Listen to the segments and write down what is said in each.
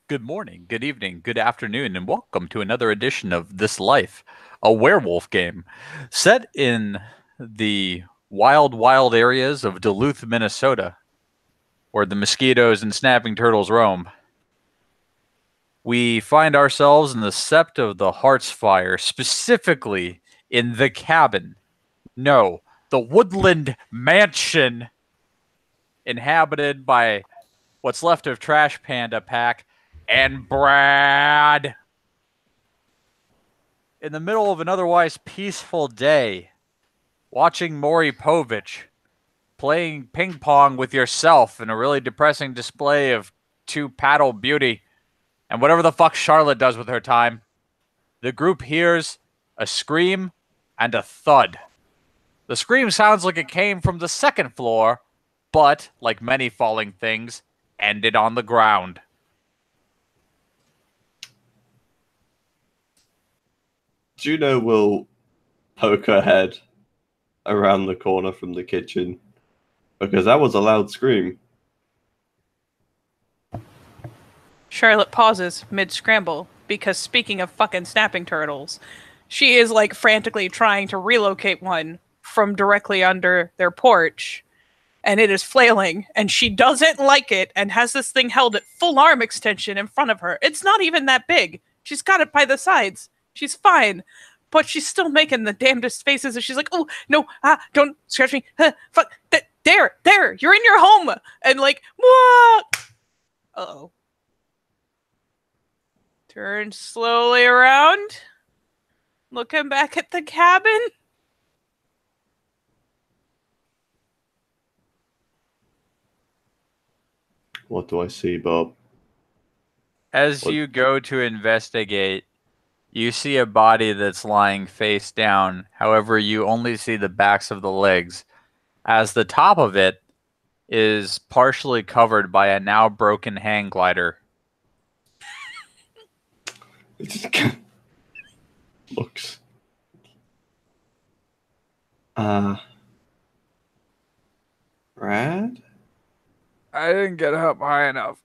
Good morning, good evening, good afternoon, and welcome to another edition of This Life, a werewolf game set in the wild, wild areas of Duluth, Minnesota, where the mosquitoes and snapping turtles roam. We find ourselves in the sept of the Heart's Fire, specifically in the cabin. No, the woodland mansion inhabited by what's left of Trash Panda Pack and Brad. In the middle of an otherwise peaceful day, watching Maury Povich playing ping pong with yourself in a really depressing display of two paddle beauty and whatever the fuck Charlotte does with her time, the group hears a scream and a thud. The scream sounds like it came from the second floor, but, like many falling things, ended on the ground. Juno will poke her head around the corner from the kitchen because that was a loud scream. Charlotte pauses mid-scramble because speaking of fucking snapping turtles, she is like frantically trying to relocate one from directly under their porch, and it is flailing, and she doesn't like it and has this thing held at full arm extension in front of her. It's not even that big. She's got it by the sides. She's fine. But she's still making the damnedest faces and she's like, oh, no, don't scratch me. Fuck, there, you're in your home. And like, what? Uh-oh. Turn slowly around. Looking back at the cabin. What do I see, Bob? As you go to investigate, you see a body that's lying face down. However, you only see the backs of the legs, as the top of it is partially covered by a now broken hang glider. It just looks. Brad? I didn't get up high enough.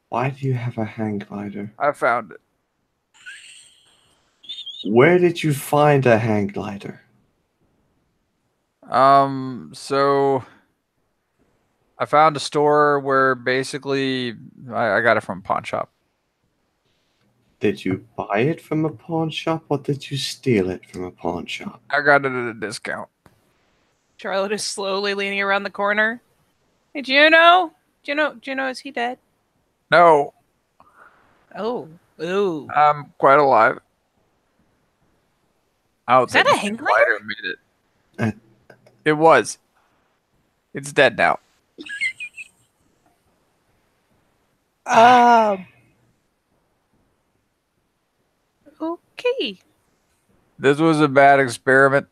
Why do you have a hang glider? I found it. Where did you find a hang glider? So I found a store where basically I got it from a pawn shop. Did you buy it from a pawn shop or did you steal it from a pawn shop? I got it at a discount. Charlotte is slowly leaning around the corner. Hey, Juno? Juno, is he dead? No. Oh. Ooh. I'm quite alive. Oh, is that a hang glider? Made it. It was. It's dead now. Okay. This was a bad experiment.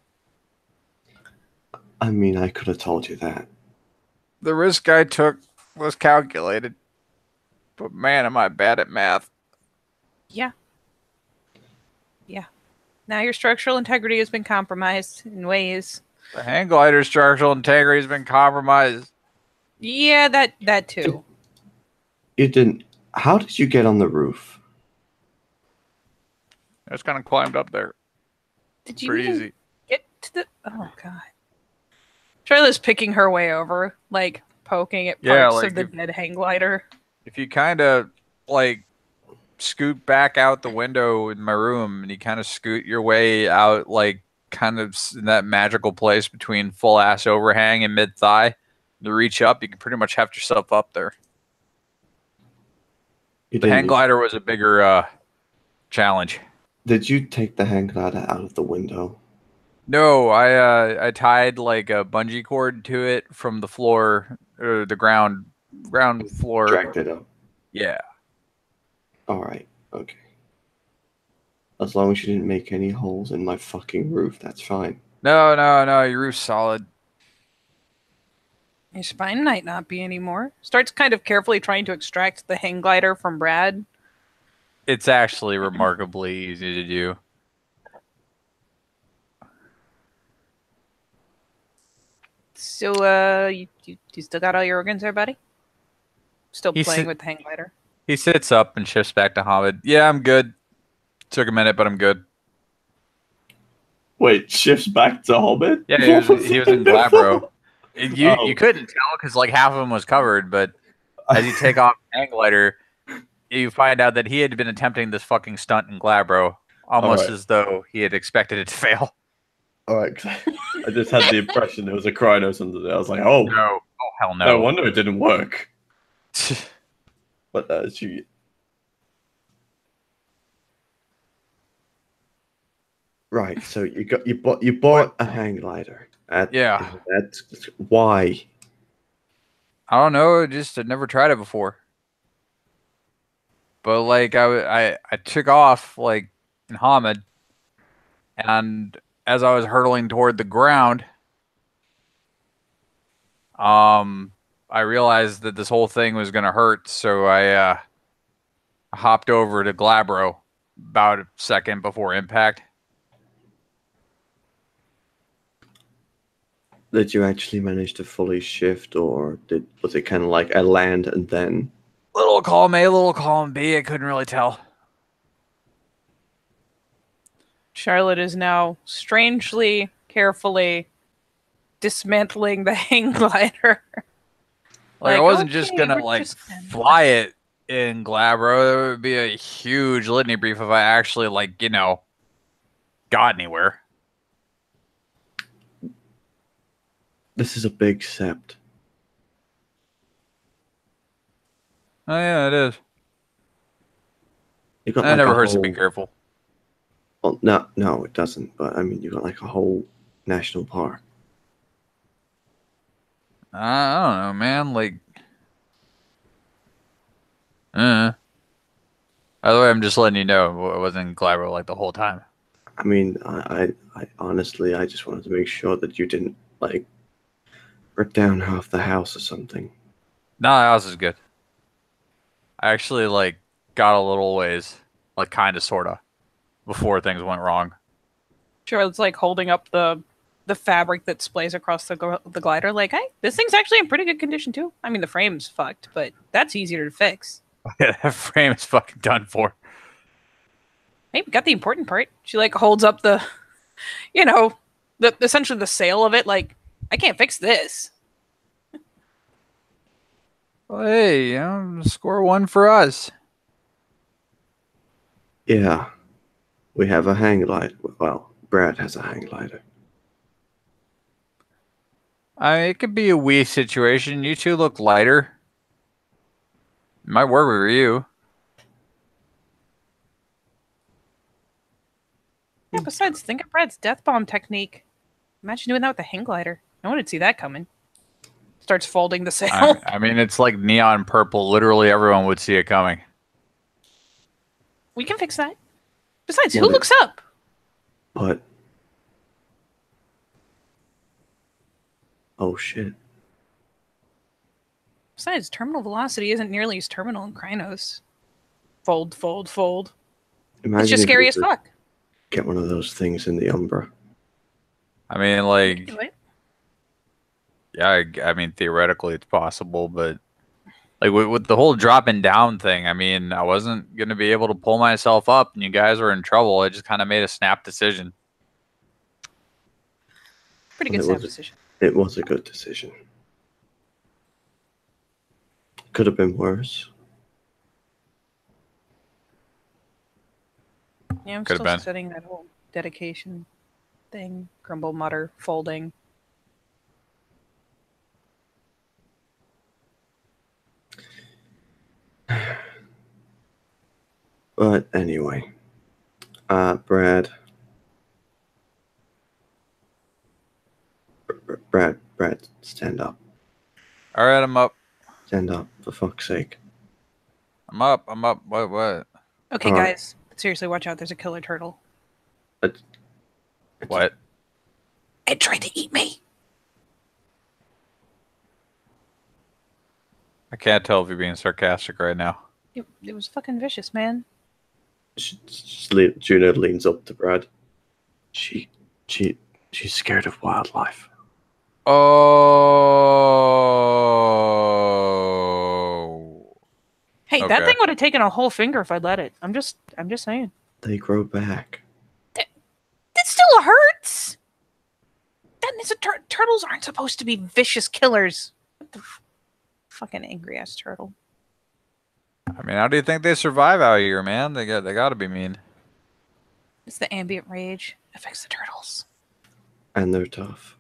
I mean, I could have told you that. The risk I took was calculated. But man, am I bad at math. Yeah. Now your structural integrity has been compromised in ways. The hang glider's structural integrity has been compromised. Yeah, that too. You didn't. How did you get on the roof? I just kind of climbed up there. Did you Pretty easy. get to the? Oh god. Charlotte's picking her way over, like poking at parts of the dead hang glider. If you kind of like scoot back out the window in my room and you kind of scoot your way out, like kind of in that magical place between full ass overhang and mid thigh, to reach up, you can pretty much heft yourself up there. The hang glider was a bigger challenge. Did you take the hang glider out of the window? No, I tied like a bungee cord to it from the floor, or the ground floor. Dragged it up. Yeah. All right. Okay. As long as you didn't make any holes in my fucking roof, that's fine. No. Your roof's solid. Your spine might not be anymore. Starts kind of carefully trying to extract the hang glider from Brad. It's actually remarkably easy to do. So, you still got all your organs there, buddy? Still playing with the hang glider? He sits up and shifts back to Hamid. Yeah, I'm good. Took a minute, but I'm good. Wait, shifts back to Hobbit? Yeah, What he was in Glabro. You Oh. couldn't tell because like half of him was covered, but as you take off the hang glider, you find out that he had been attempting this fucking stunt in Glabro, almost Alright. as though he had expected it to fail. Alright. I just had the impression there was a Krynos under there. I was like, oh, No. Oh, hell no no. wonder it didn't work. But she. Right, so you bought a hang glider. Yeah. That's why. I don't know. Just I'd never tried it before. But like I took off like in Hamid, and as I was hurtling toward the ground, I realized that this whole thing was gonna hurt, so I hopped over to Glabro about a second before impact. Did you actually manage to fully shift, or was it kind of like I land and then? Little column A, little column B. I couldn't really tell. Charlotte is now strangely, carefully dismantling the hang glider. Like I wasn't just okay, gonna we're like just gonna- fly it in Glabro. It would be a huge litany brief if I actually like got anywhere. This is a big sept. Oh yeah, it is. You got It like never a hurts to whole. be careful. Well, no, it doesn't. But I mean, you got like a whole national park. I don't know, man. Like, uh. By the way, I'm just letting you know I wasn't in Glabro like the whole time. I mean, I honestly, I just wanted to make sure that you didn't like rip down half the house or something. No, the house is good. I actually like got a little ways, like kind of, sorta, before things went wrong. Charlotte's like holding up the fabric that splays across the glider. Like, hey, this thing's actually in pretty good condition too. I mean, the frame's fucked, but that's easier to fix. Yeah, that frame is fucking done for. Hey, we got the important part. She like holds up the, you know, the essentially the sail of it. Like, I can't fix this. Well, hey, score one for us. Yeah, we have a hang glider. Well, Brad has a hang glider. It could be a wee situation. You two look lighter. Might work with you. Yeah, besides, think of Brad's death bomb technique. Imagine doing that with the hang glider. No one would see that coming. Starts folding the sail. I mean, it's like neon purple. Literally everyone would see it coming. We can fix that. Besides, Well, who looks up? But oh shit! Besides, terminal velocity isn't nearly as terminal in Krynos. Fold, fold, fold. Imagine It's just if scary you as could fuck. get one of those things in the Umbra. I mean, like, Do it. yeah, I mean, theoretically it's possible, but like with the whole dropping down thing, I mean, I wasn't gonna be able to pull myself up, and you guys were in trouble. I just kind of made a snap decision. Pretty Well, good snap decision. It was a good decision. Could have been worse. Yeah, I'm Could've still been. studying that whole dedication thing. Grumble, mutter, folding. But anyway, Brad, Brad, stand up. All right, I'm up. Stand up, for fuck's sake. I'm up. I'm up. What? Okay, All right. guys. Seriously, watch out. There's a killer turtle. It's- What? It tried to eat me. I can't tell if you're being sarcastic right now. It was fucking vicious, man. Juno leans up to Brad. She's scared of wildlife. Oh. Hey, Hey, that thing would have taken a whole finger if I'd let it. I'm just saying. They grow back. It still hurts. That is turtles aren't supposed to be vicious killers. What the fucking angry ass turtle. I mean, how do you think they survive out here, man? They got to be mean. It's the ambient rage affects the turtles. And they're tough.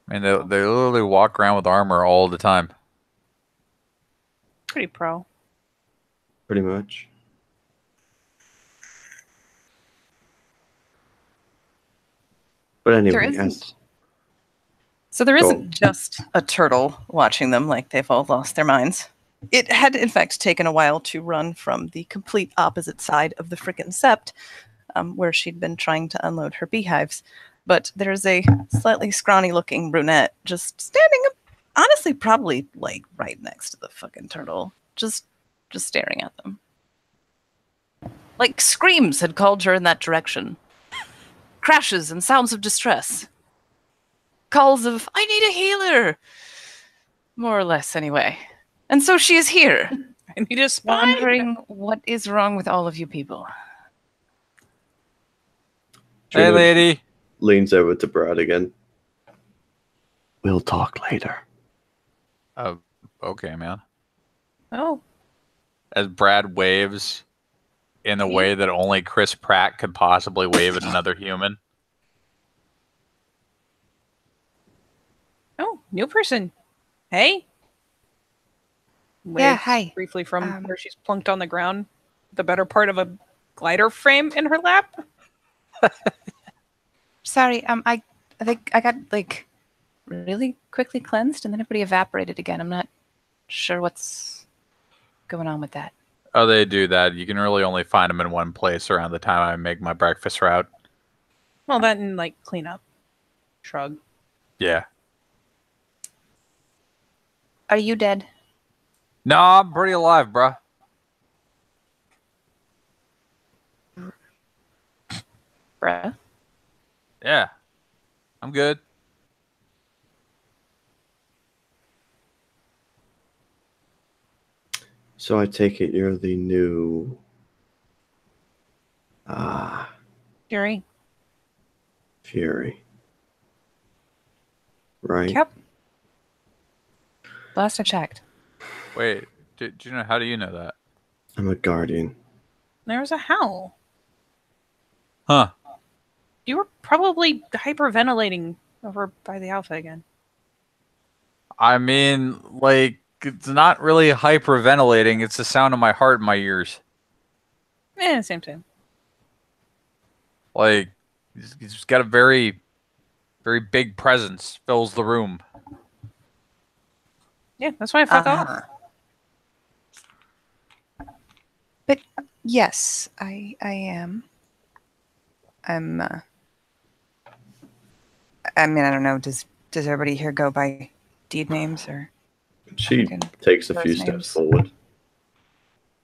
I mean, they literally walk around with armor all the time. Pretty pro. Pretty much. But anyway, yes. So there isn't just a turtle watching them like they've all lost their minds. It had, in fact, taken a while to run from the complete opposite side of the frickin' sept, where she'd been trying to unload her beehives. But there's a slightly scrawny-looking brunette just standing up, honestly, probably, like, right next to the fucking turtle, just staring at them. Like screams had called her in that direction. Crashes and sounds of distress. Calls of, I need a healer! More or less, anyway. And so she is here. I need a spine. Wondering what is wrong with all of you people. Hey, lady. Leans over to Brad again. We'll talk later. Okay, man. Oh. As Brad waves in a way that only Chris Pratt could possibly wave at another human. Oh, new person. Hey. Yeah, hi. Briefly from where she's plunked on the ground, the better part of a glider frame in her lap. Sorry, I think I got like really quickly cleansed and then everybody evaporated again. I'm not sure what's going on with that. Oh, they do that. You can really only find them in one place around the time I make my breakfast route. Well, that and like clean up. Shrug. Yeah. Are you dead? No, I'm pretty alive, bruh. Bruh. Yeah. I'm good. So I take it you're the new... Fury. Fury. Right? Yep. Last I checked. Wait, do you know? How do you know that? I'm a guardian. There's a howl. Huh. You were probably hyperventilating over by the alpha again. I mean, like, it's not really hyperventilating. It's the sound of my heart in my ears. Same. Like, he's got a very, very big presence. Fills the room. Yeah, that's why I fuck off. But yes, I am. I mean, I don't know. Does everybody here go by deed names or? She takes a few names? steps forward.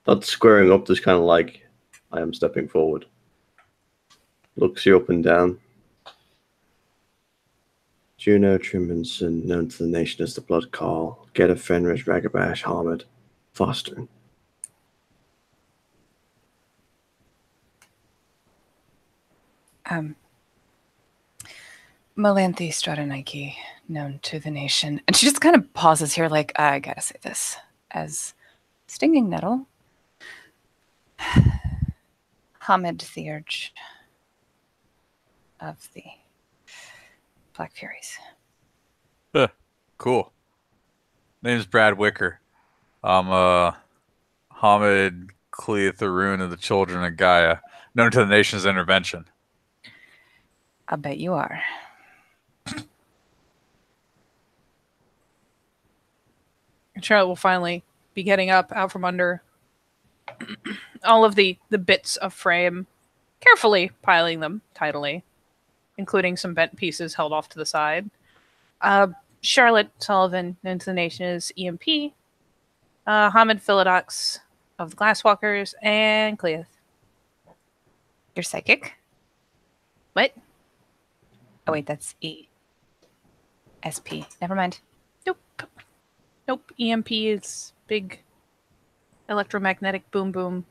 Not squaring up, just kind of like, I am stepping forward. Looks you up and down. Juno Trimmonson, known to the nation as the Blood Call. Get a Fenris Ragabash Harmad. Fostering. Melanthe Stratonike, known to the nation. And she just kind of pauses here like, I gotta say this. As Stinging Nettle, Hamid Theurge of the Black Furies. Cool. Name's Brad Wicker. I'm Hamid Cleotharoon of the Children of Gaia, known to the nation's intervention. I bet you are. Charlotte will finally be getting up out from under all of the bits of frame, carefully piling them tidily, including some bent pieces held off to the side. Charlotte Sullivan, known to the nation as EMP, Hamid Philodox of the Glasswalkers, and Cleoth. You're psychic? What? Oh wait, that's E. SP. Never mind. Nope. Nope. EMP is big electromagnetic boom boom.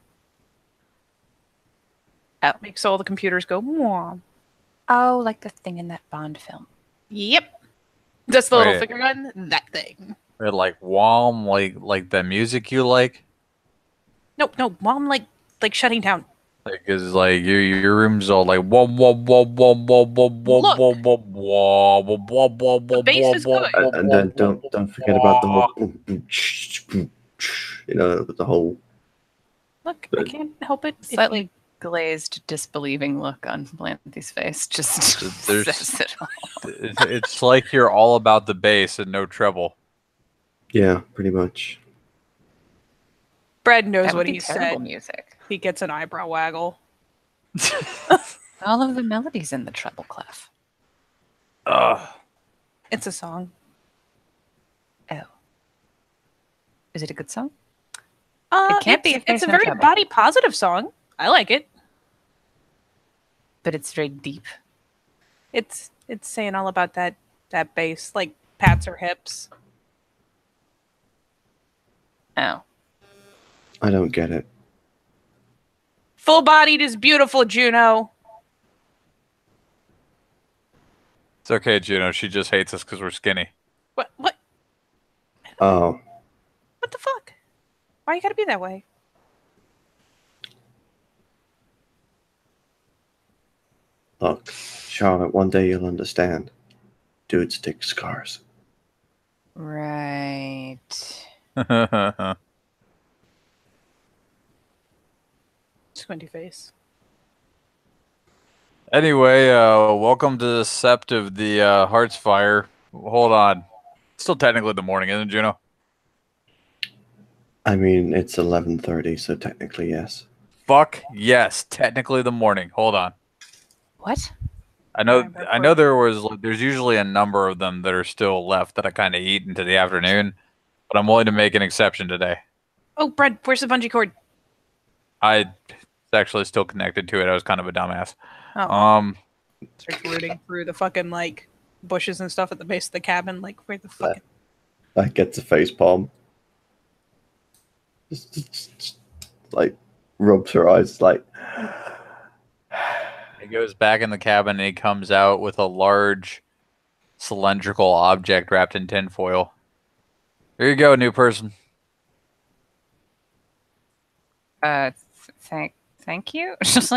Oh. Makes all the computers go, Mwah. Oh, like the thing in that Bond film. Yep. That's the little Wait. finger gun. That thing. Or like Wom, like the music you like. Nope, no. Mom, like shutting down. Like is like your room's all like whoa whoa whoa whoa whoa whoa whoa Look. whoa whoa whoa whoa whoa whoa The bass is good. And then don't forget about the whole boom, boom, with the whole. Look, I can't help it. If Slightly glazed, disbelieving look on Blanty's face just There's- says it all. It's like you're all about the bass and no treble. Yeah, pretty much. Brad knows That would what be he terrible said. music. He gets an eyebrow waggle. All of the melodies in the treble clef. Ugh. It's a song. Oh. Is it a good song? It can't be if It's there's a no very treble. body positive song. I like it. But it's very deep. It's saying all about that bass, like pats her hips. Oh. I don't get it. Full bodied is beautiful, Juno. It's okay, Juno. She just hates us because we're skinny. What Oh, what the fuck? Why you gotta be that way? look, Charlotte, one day you'll understand. Dudes dig scars. Right. Squinty face. Anyway, welcome to the sept of the Hearts Fire. Hold on. It's still technically the morning, isn't it, Juno? I mean, it's 11:30, so technically yes. Fuck yes, technically the morning. Hold on. What? I know Fine, I know there's usually a number of them that are still left that I kind of eat into the afternoon, but I'm willing to make an exception today. Oh, Brad, where's the bungee cord? I actually still connected to it. I was kind of a dumbass. Oh, starts rooting through the fucking like bushes and stuff at the base of the cabin. Like, where the fuck? That gets a face palm. Just, like, rubs her eyes, like. He goes back in the cabin and he comes out with a large cylindrical object wrapped in tinfoil. Here you go, new person. Thank you. Just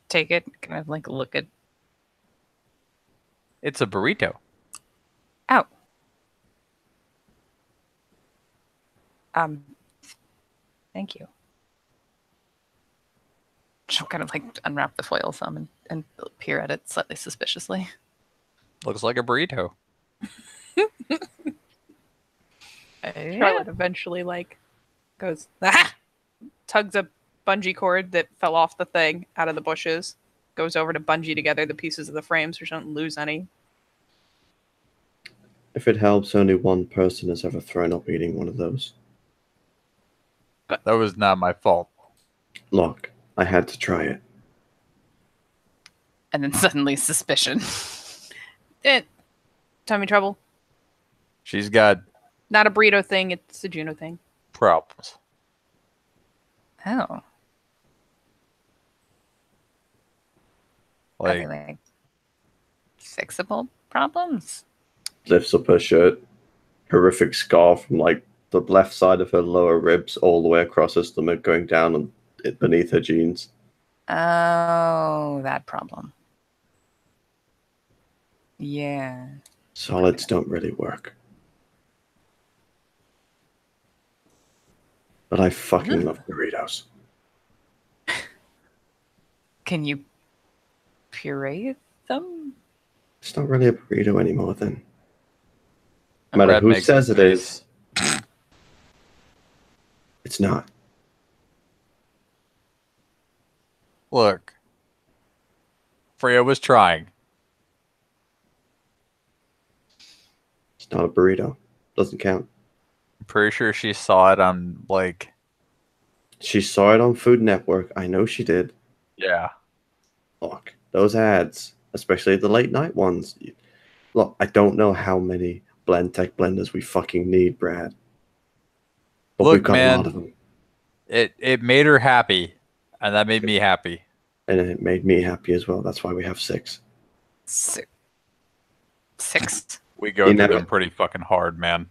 take it, kind of like look at. It's a burrito. Oh. Thank you. She'll kind of like unwrap the foil some and peer at it slightly suspiciously. Looks like a burrito. Charlotte eventually like goes tugs a bungee cord that fell off the thing out of the bushes, goes over to bungee together the pieces of the frame so she doesn't lose any. If it helps, only one person has ever thrown up eating one of those. That was not my fault. Look, I had to try it. And then suddenly suspicion. Tummy trouble. She's got Not a burrito thing, it's a Juno thing. problems. Oh. Are Like, they like fixable problems? Lifts up her shirt. Horrific scar from like the left side of her lower ribs all the way across her stomach, going down and beneath her jeans. Oh, that problem. Yeah. Solids don't really work. But I fucking love burritos. Can you puree them? It's not really a burrito anymore then. No matter Brad who makes says a it is, it's not. Look, Freya was trying. It's not a burrito. Doesn't count. I'm pretty sure she saw it on, like, She saw it on Food Network. I know she did. yeah. Look, those ads, especially the late night ones. Look, I don't know how many Blend Tech blenders we fucking need, Brad. But Look, we've got a lot man, of them. it made her happy, and that made me happy. And it made me happy as well. That's why we have 6. Six. We go You through never- them pretty fucking hard, man.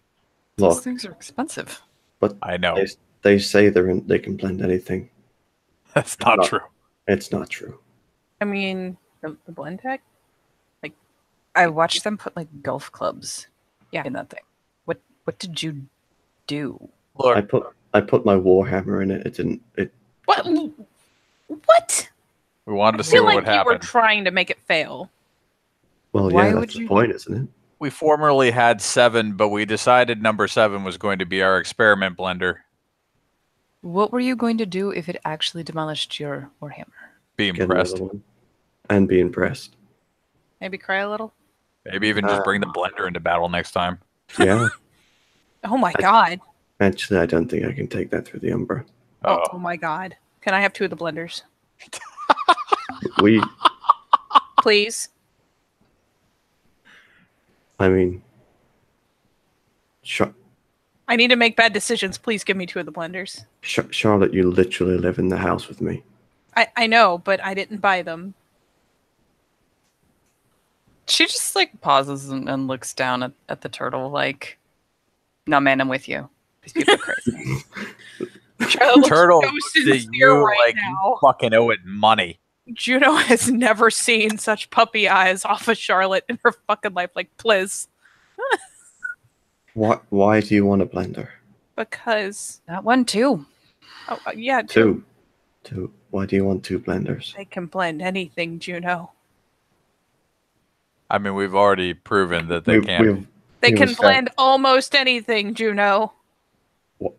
Those Look, things are expensive. but I know. they say they can blend anything. That's not No. true. It's not true. I mean, the blend tech. I watched them put like golf clubs Yeah. in that thing. What did you do? Look, I put my warhammer in it. It didn't. It What? What? we wanted I to see feel what like would you were happen. trying to make it fail. well, Why yeah, would that's the you- point, isn't it? We formerly had 7, but we decided number 7 was going to be our experiment blender. What were you going to do if it actually demolished your Warhammer? Be Get impressed. another one, and be impressed. Maybe cry a little. Maybe even just bring the blender into battle next time. Yeah. Oh my god. Actually, I don't think I can take that through the Umbra. Oh my god. Can I have 2 of the blenders, We, please? I mean, I need to make bad decisions. Please give me 2 of the blenders. Charlotte, you literally live in the house with me. I know, but I didn't buy them. She just like pauses and looks down at the turtle like, no man, I'm with you. These people are crazy. Charlotte looks Turtle, so looks at sincere you right like now. you fucking owe it money. Juno has never seen such puppy eyes off of Charlotte in her fucking life. Like, please. Why do you want a blender? Because, That one too. oh, yeah, 2. 2. Why do you want 2 blenders? they can blend anything, Juno. I mean, we've already proven that they can't. They He can was blend almost anything, Juno.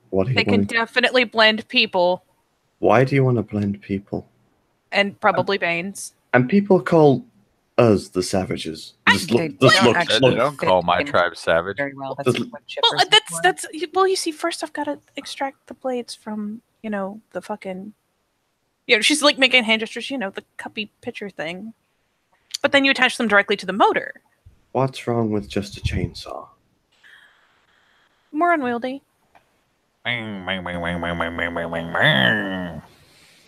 What do you They can want? definitely blend people Why do you want to blend people? and probably Banes. And people call us the savages. Just They look. Just don't look. actually They don't fit call my into tribe savage. very well. That's Does- like what Chipper Well, said before. well, you see, first I've got to extract the blades from, the fucking, she's like making hand gestures, the cuppy pitcher thing. But then you attach them directly to the motor. What's wrong with just a chainsaw? More unwieldy.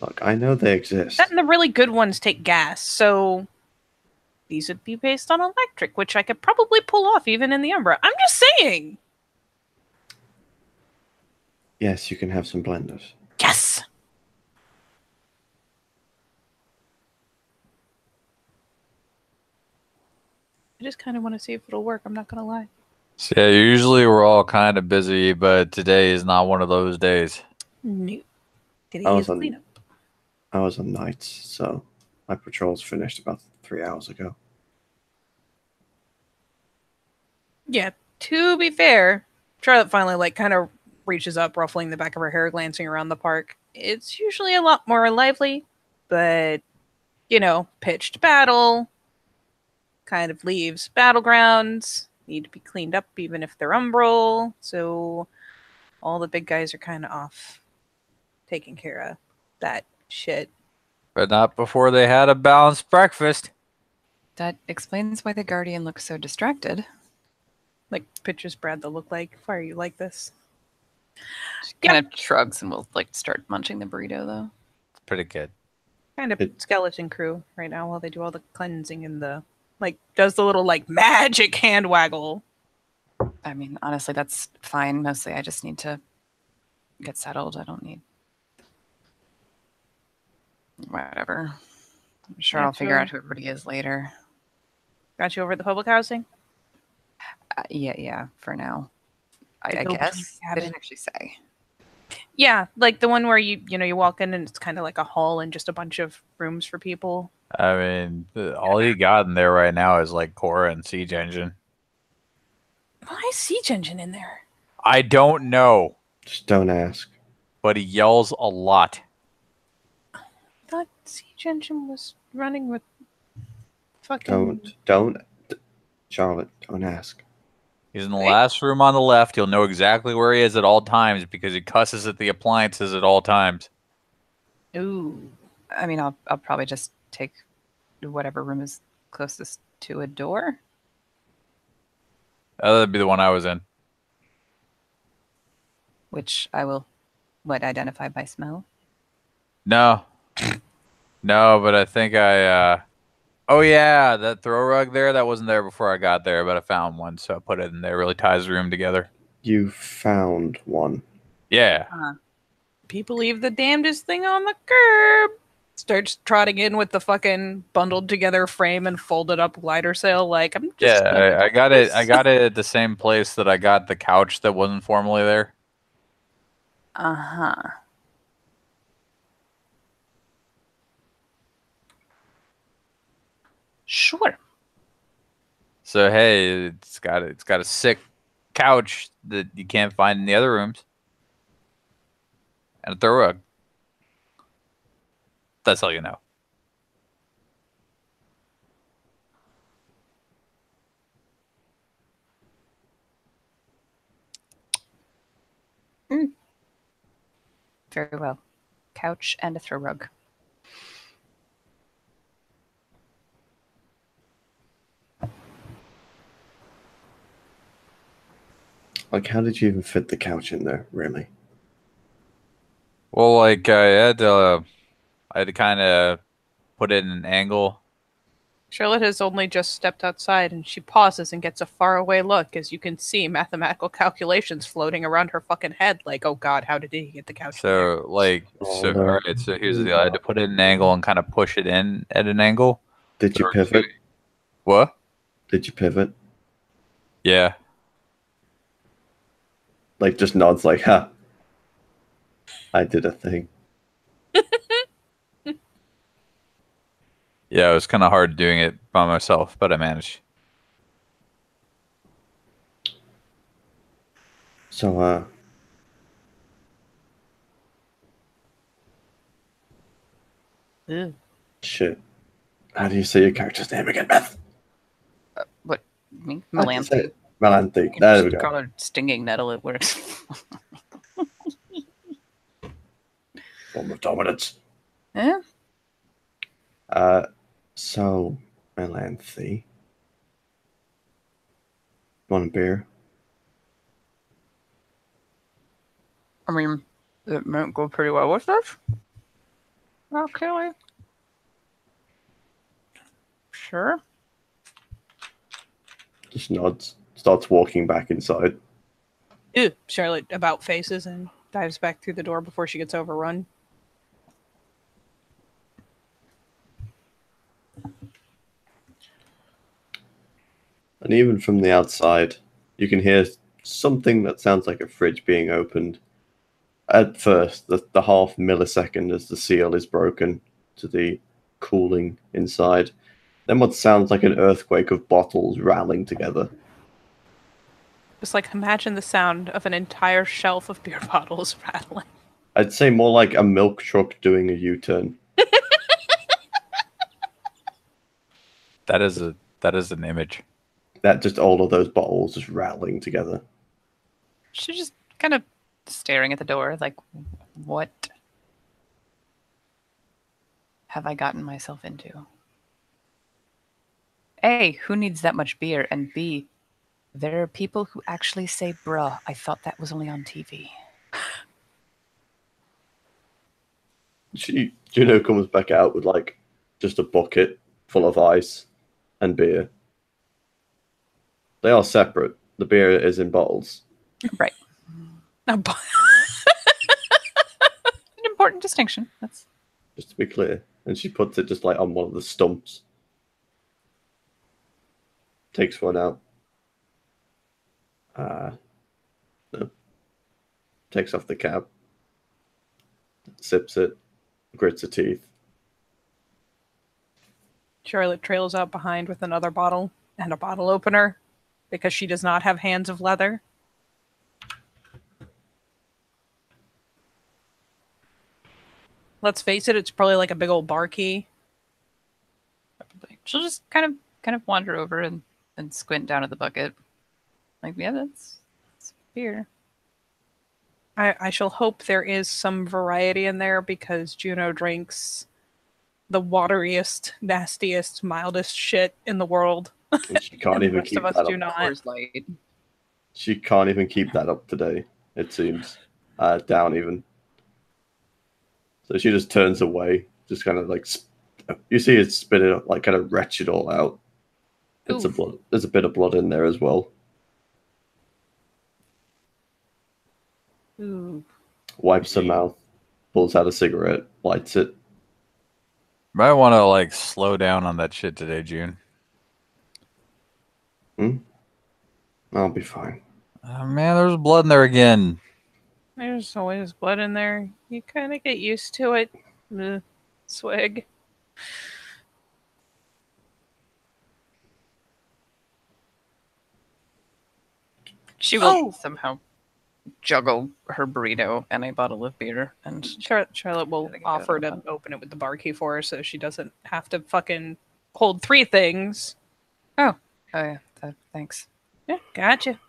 Look, I know they exist. That and the really good ones take gas, so these would be based on electric, which I could probably pull off even in the Umbra. I'm just saying. Yes, you can have some blenders. Yes. I just kind of want to see if it'll work. I'm not gonna lie. So yeah, usually we're all kind of busy, but today is not one of those days. No. Today I is was on- cleanup. I was on nights, so my patrol's finished about 3 hours ago. Yeah. To be fair, Charlotte finally kind of reaches up, ruffling the back of her hair, glancing around the park. It's usually a lot more lively, but pitched battle kind of leaves battlegrounds, need to be cleaned up even if they're umbral, so all the big guys are kind of off taking care of that shit. But not before they had a balanced breakfast. That explains why the Guardian looks so distracted. Like pictures Brad that look like, why are you like this? She kind of shrugs and will start munching the burrito though. It's pretty good. Kind of It- skeleton crew right now while they do all the cleansing and the does the little magic hand waggle. I mean, honestly, that's fine. Mostly, I just need to get settled. I don't need whatever. I'm sure Yeah, I'll figure true. out who everybody is later. Got you over at the public housing? Yeah. For now, The I go-between guess they cabin. didn't actually say. Yeah, like the one where you walk in and it's kind of like a hall and just a bunch of rooms for people. I mean, all you got in there right now is like Cora and Siege Engine. Why is Siege Engine in there? I don't know, Just don't ask. but he yells a lot. I thought Siege Engine was running with fucking... Don't, Charlotte, don't ask. He's in the Right. last room on the left. You'll know exactly where he is at all times because he cusses at the appliances at all times. Ooh. I mean, I'll probably just take whatever room is closest to a door. That'd be the one I was in. which I will, identify by smell? No. No, but I think oh yeah, that throw rug there, that wasn't there before I got there, but I found one, so I put it in there. Really ties the room together. You found one. Yeah. People leave the damnedest thing on the curb. Starts trotting in with the fucking bundled together frame and folded up glider sail. Like, I'm just. Yeah, I got it. I got it at the same place that I got the couch that wasn't formerly there. Uh-huh. Sure. So hey, it's got a sick couch that you can't find in the other rooms, and a throw rug. That's all you know. Very well. Couch and a throw rug. Like, how did you even fit the couch in there, really? Well, like I had to kind of put it in an angle. Charlotte has only just stepped outside and she pauses and gets a faraway look as you can see mathematical calculations floating around her fucking head like, oh god, how did he get the couch in there? So all right. So here's the deal. I had to put it in an angle and kind of push it in at an angle. Did you pivot? What? Did you pivot? Yeah. Like, just nods like, ha. I did a thing. Yeah, it was kind of hard doing it by myself, but I managed. So, Ew. shit. How do you say your character's name again, Beth? What? Me? How'd you say Melanthe. it? Melanthe. You can There we just go. call her Stinging Nettle. It works. Form of dominance. Yeah. So, Melanthe. Want a beer? I mean, it might go pretty well with this. Okay. Sure. Just nods. Starts walking back inside. Ew. Charlotte about faces and dives back through the door before she gets overrun. And even from the outside, you can hear something that sounds like a fridge being opened. At first, the half millisecond as the seal is broken to the cooling inside. Then what sounds like an earthquake of bottles rattling together. Just like imagine the sound of an entire shelf of beer bottles rattling. I'd say more like a milk truck doing a U-turn. That is an image. That just all of those bottles just rattling together. She's just kind of staring at the door, like, what have I gotten myself into? A, who needs that much beer? And B, there are people who actually say, bruh, I thought that was only on TV. Juno comes back out with like just a bucket full of ice and beer. They are separate. The beer is in bottles. Right. An important distinction. That's Just to be clear. And she puts it just like on one of the stumps. Takes one out. No. Takes off the cap. Sips it. Grits her teeth. Charlotte trails out behind with another bottle and a bottle opener because she does not have hands of leather. Let's face it, it's probably like a big old bar key. she'll just kind of wander over and squint down at the bucket. Like, yeah, that's beer. I shall hope there is some variety in there because Juno drinks the wateriest, nastiest, mildest shit in the world. And she can't And the even rest keep of us that do up. not. Coors Light. She can't even keep that up today, it seems. down even. So she just turns away, just kind of like you see it spit it up, like kind of retch it all out. It's a Oof. blood. There's a bit of blood in there as well. Ooh. Wipes her mouth, pulls out a cigarette, lights it. Might want to like slow down on that shit today, June. I'll be fine. Oh, man, there's blood in there again. There's always blood in there. You kind of get used to it. Ugh. Swig. She will somehow juggle her burrito and a bottle of beer, and Charlotte will offer to open it with the bar key for her so she doesn't have to fucking hold 3 things. oh yeah, thanks. Yeah, gotcha.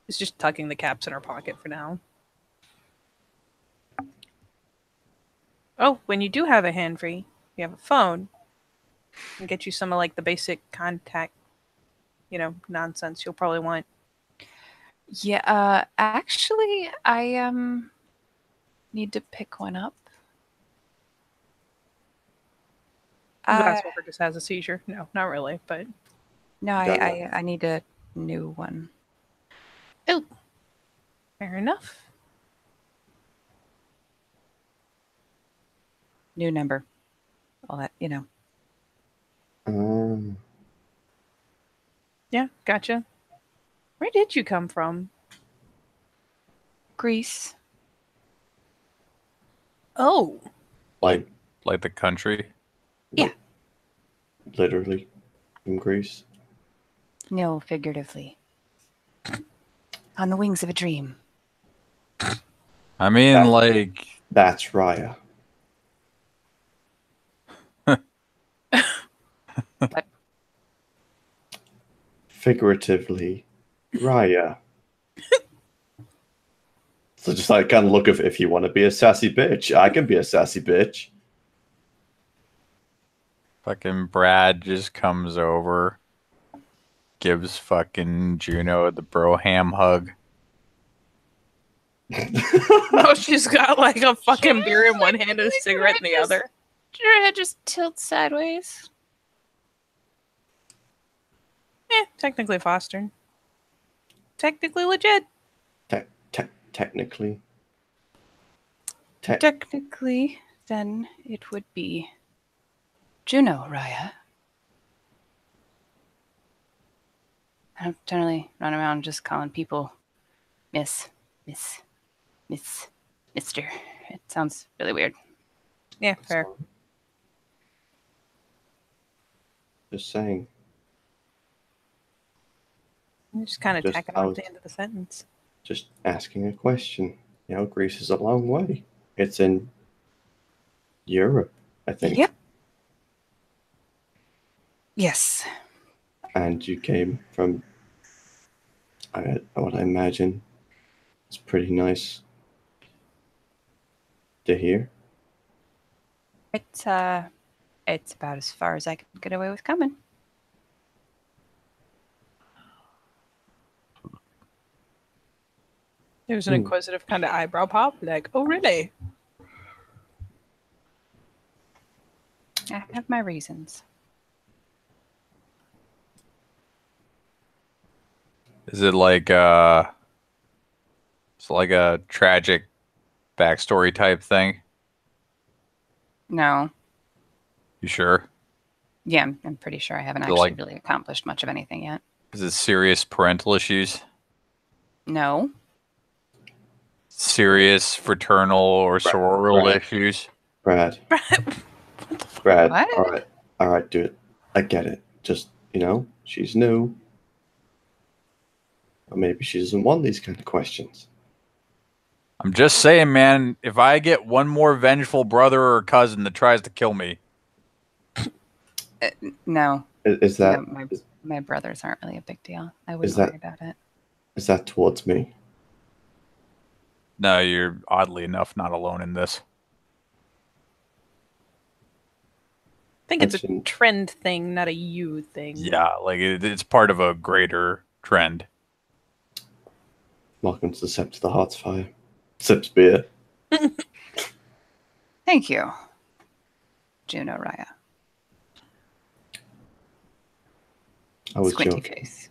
She's just tucking the caps in her pocket for now. Oh, when you do have a hand free, you have a phone, and get you some of like the basic contact, nonsense you'll probably want. Yeah, actually, I need to pick one up. Glasswalker just has a seizure. No, not really, but No, Got I need a new one. oh, fair enough. New number. All that, Yeah, gotcha. Where did you come from? Greece. Oh, like the country. Yeah. Literally from Greece. No, figuratively. On the wings of a dream. I mean, That- like, That's Raya. What? Figuratively, Raya. So just like kind of look if you want to be a sassy bitch, I can be a sassy bitch. fucking Brad just comes over, gives fucking Juno the bro ham hug. no, she's got like a fucking beer in one hand and a cigarette in the other. Your head just tilts sideways. Technically fostered. Technically legit. Technically. Technically, then it would be Juno Raya. I don't generally run around just calling people Miss, Mister. It sounds really weird. Yeah, fair. Just saying. I'm just kind of Just tacking on out. to the end of the sentence. Just asking a question. Greece is a long way. It's in Europe, I think. Yep. Yes. And you came from, what I imagine, it's pretty nice to hear. It's about as far as I could get away with coming. There's an inquisitive kind of eyebrow pop, like, oh, really? I have my reasons. Is it like it's like a tragic backstory type thing? No. You sure? Yeah, I'm pretty sure I haven't So, actually like- really accomplished much of anything yet. Is it serious parental issues? No. Serious fraternal or sororal Brad. issues? Brad, What? all right, dude. I get it. Just, she's new. Or maybe she doesn't want these kind of questions. I'm just saying, man, if I get one more vengeful brother or cousin that tries to kill me, No. Is that No, my brothers aren't really a big deal. I wouldn't Is that- worry about it. is that towards me? no, you're oddly enough not alone in this. I think it's a Mention- trend thing, not a you thing. Yeah, like it's part of a greater trend. Welcome to the Sept of the Heart's Fire. Sips beer. Thank you, Juno Raya. I was Squinty joking. face.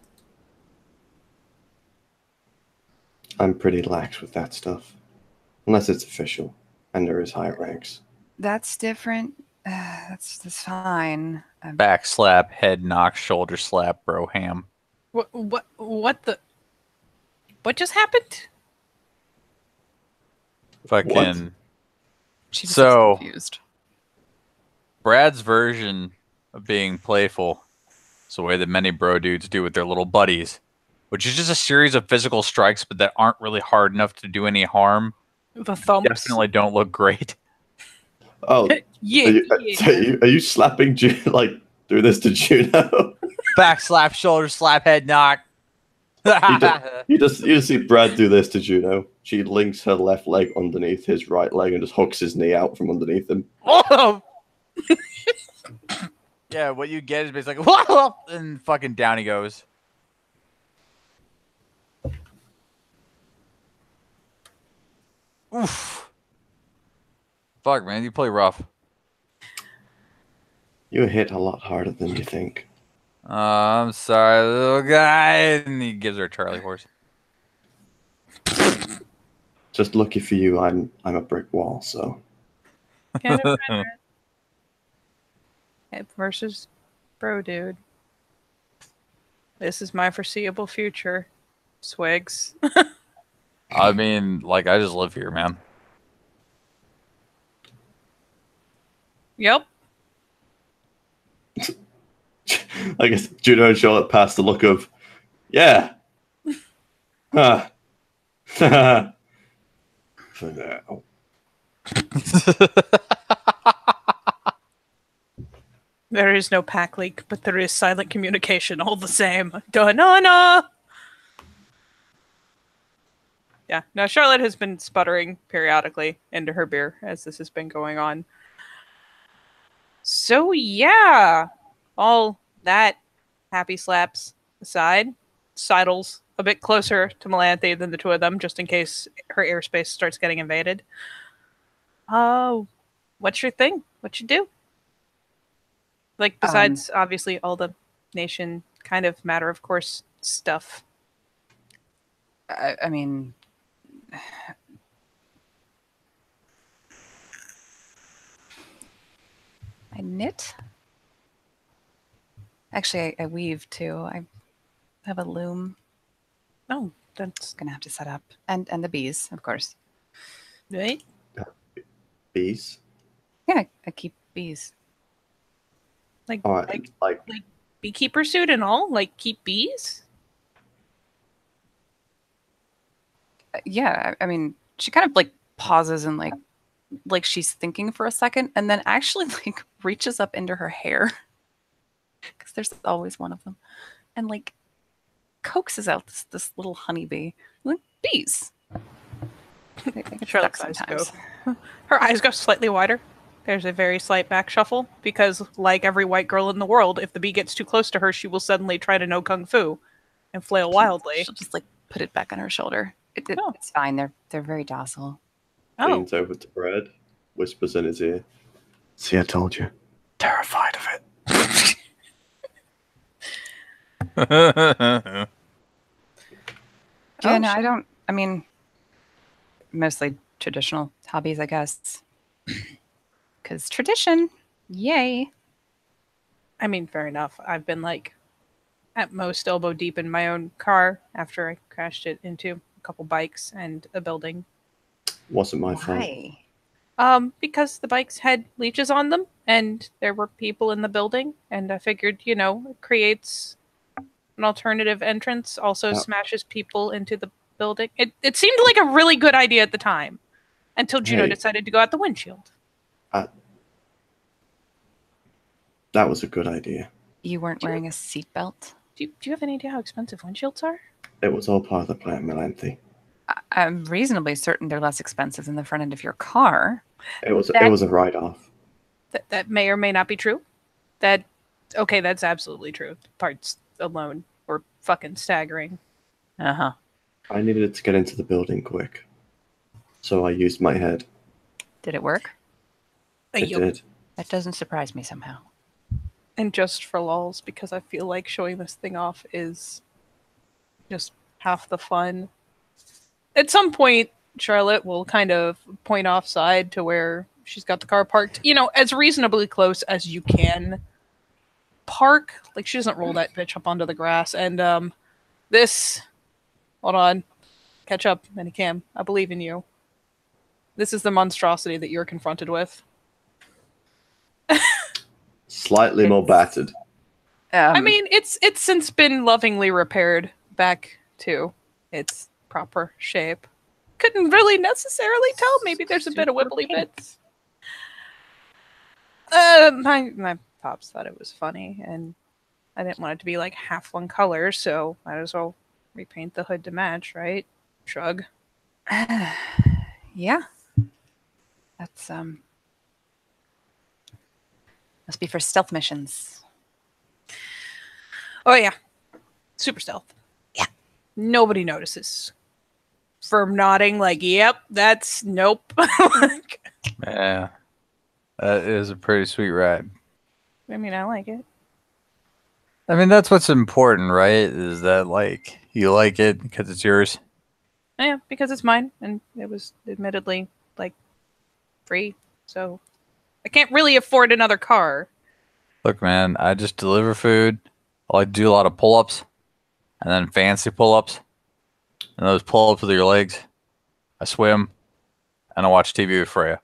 I'm pretty lax with that stuff. Unless it's official, and there is higher ranks. That's different. That's fine. Back slap, head knock, shoulder slap, bro ham. What just happened? Fucking. She just So- looks confused. Brad's version of being playful is the way that many bro dudes do with their little buddies, which is just a series of physical strikes, but that aren't really hard enough to do any harm. The thumps. Definitely don't look great. Oh, Yeah. are you slapping like doing this to Juno? Back slap, shoulder slap, head knock. You just see Brad do this to Juno. She links her left leg underneath his right leg and just hooks his knee out from underneath him. Oh! Yeah, what you get is basically like, and fucking down he goes. Oof. Fuck, man, you play rough. You hit a lot harder than you think. I'm sorry, little guy. And he gives her a Charlie horse. Just lucky for you, I'm a brick wall, so Kind of versus bro dude. This is my foreseeable future. Swigs. I mean, like, I just live here, man. Yep. I guess Juno and Charlotte passed the look of, yeah. Huh. For now. There is no pack leak, but there is silent communication all the same. Da-na-na! Yeah, now Charlotte has been sputtering periodically into her beer as this has been going on. So yeah, all that happy slaps aside, sidles a bit closer to Melanthe than the two of them, just in case her airspace starts getting invaded. Oh, what's your thing? What you do? Like, besides, obviously, all the nation kind of matter of course stuff. I mean, I knit. Actually, I weave too. I have a loom. Oh, that's Just gonna have to set up, and the bees, of course. right. Bees? Yeah, I keep bees. Like, All right, like beekeeper suit and all? Like, keep bees? Yeah, I mean, she kind of like pauses and like she's thinking for a second, and then actually like reaches up into her hair because there's always one of them, and like coaxes out this little honeybee. Like bees. They get stuck Charlotte's eyes sometimes. Her eyes go slightly wider. There's a very slight back shuffle because, like every white girl in the world, if the bee gets too close to her, she will suddenly try to know kung fu and flail wildly. She'll just like put it back on her shoulder. Oh. It's fine. They're very docile. Oh, leans over to Brad, whispers in his ear. See, I told you. Terrified of it. Yeah, Oh, no, I don't. I mean, mostly traditional hobbies, I guess. Because tradition, yay. I mean, fair enough. I've been like at most elbow deep in my own car after I crashed it into a couple bikes and a building. Wasn't my fault. Why? Because the bikes had leeches on them and there were people in the building, and I figured, you know, it creates an alternative entrance, also smashes people into the building. It seemed like a really good idea at the time until Juno Hey. decided to go out the windshield. That was a good idea. You weren't wearing a seatbelt? Do you have any idea how expensive windshields are? It was all part of the plan, Melanthe. I'm reasonably certain they're less expensive than the front end of your car. It was a write-off. That may or may not be true. Okay, that's absolutely true. Parts alone were fucking staggering. Uh-huh. I needed to get into the building quick. so I used my head. Did it work? It Yup. did. That doesn't surprise me somehow. And just for lulls, because I feel like showing this thing off is just half the fun. At some point, Charlotte will kind of point offside to where she's got the car parked, as reasonably close as you can park. Like, she doesn't roll that bitch up onto the grass. And hold on, catch up, Minicam. I believe in you. This is the monstrosity that you're confronted with. Slightly more battered. I mean, it's since been lovingly repaired back to its proper shape. Couldn't really necessarily tell. Maybe there's a bit of Super wibbly pink. bits. My pops thought it was funny, and I didn't want it to be like half one color, so might as well repaint the hood to match, right? Shrug. Yeah. That's must be for stealth missions. Oh yeah, super stealth. Yeah, nobody notices. Firm nodding, like, yep, that's nope. Yeah. That is a pretty sweet ride. I mean, I like it. I mean, that's what's important, right? Is that, like, you like it because it's yours? Yeah, because it's mine, and it was admittedly like free, so I can't really afford another car. Look, man, I just deliver food. I like to do a lot of pull-ups, and then fancy pull-ups. And those pull-ups with your legs. I swim, and I watch TV with Freya.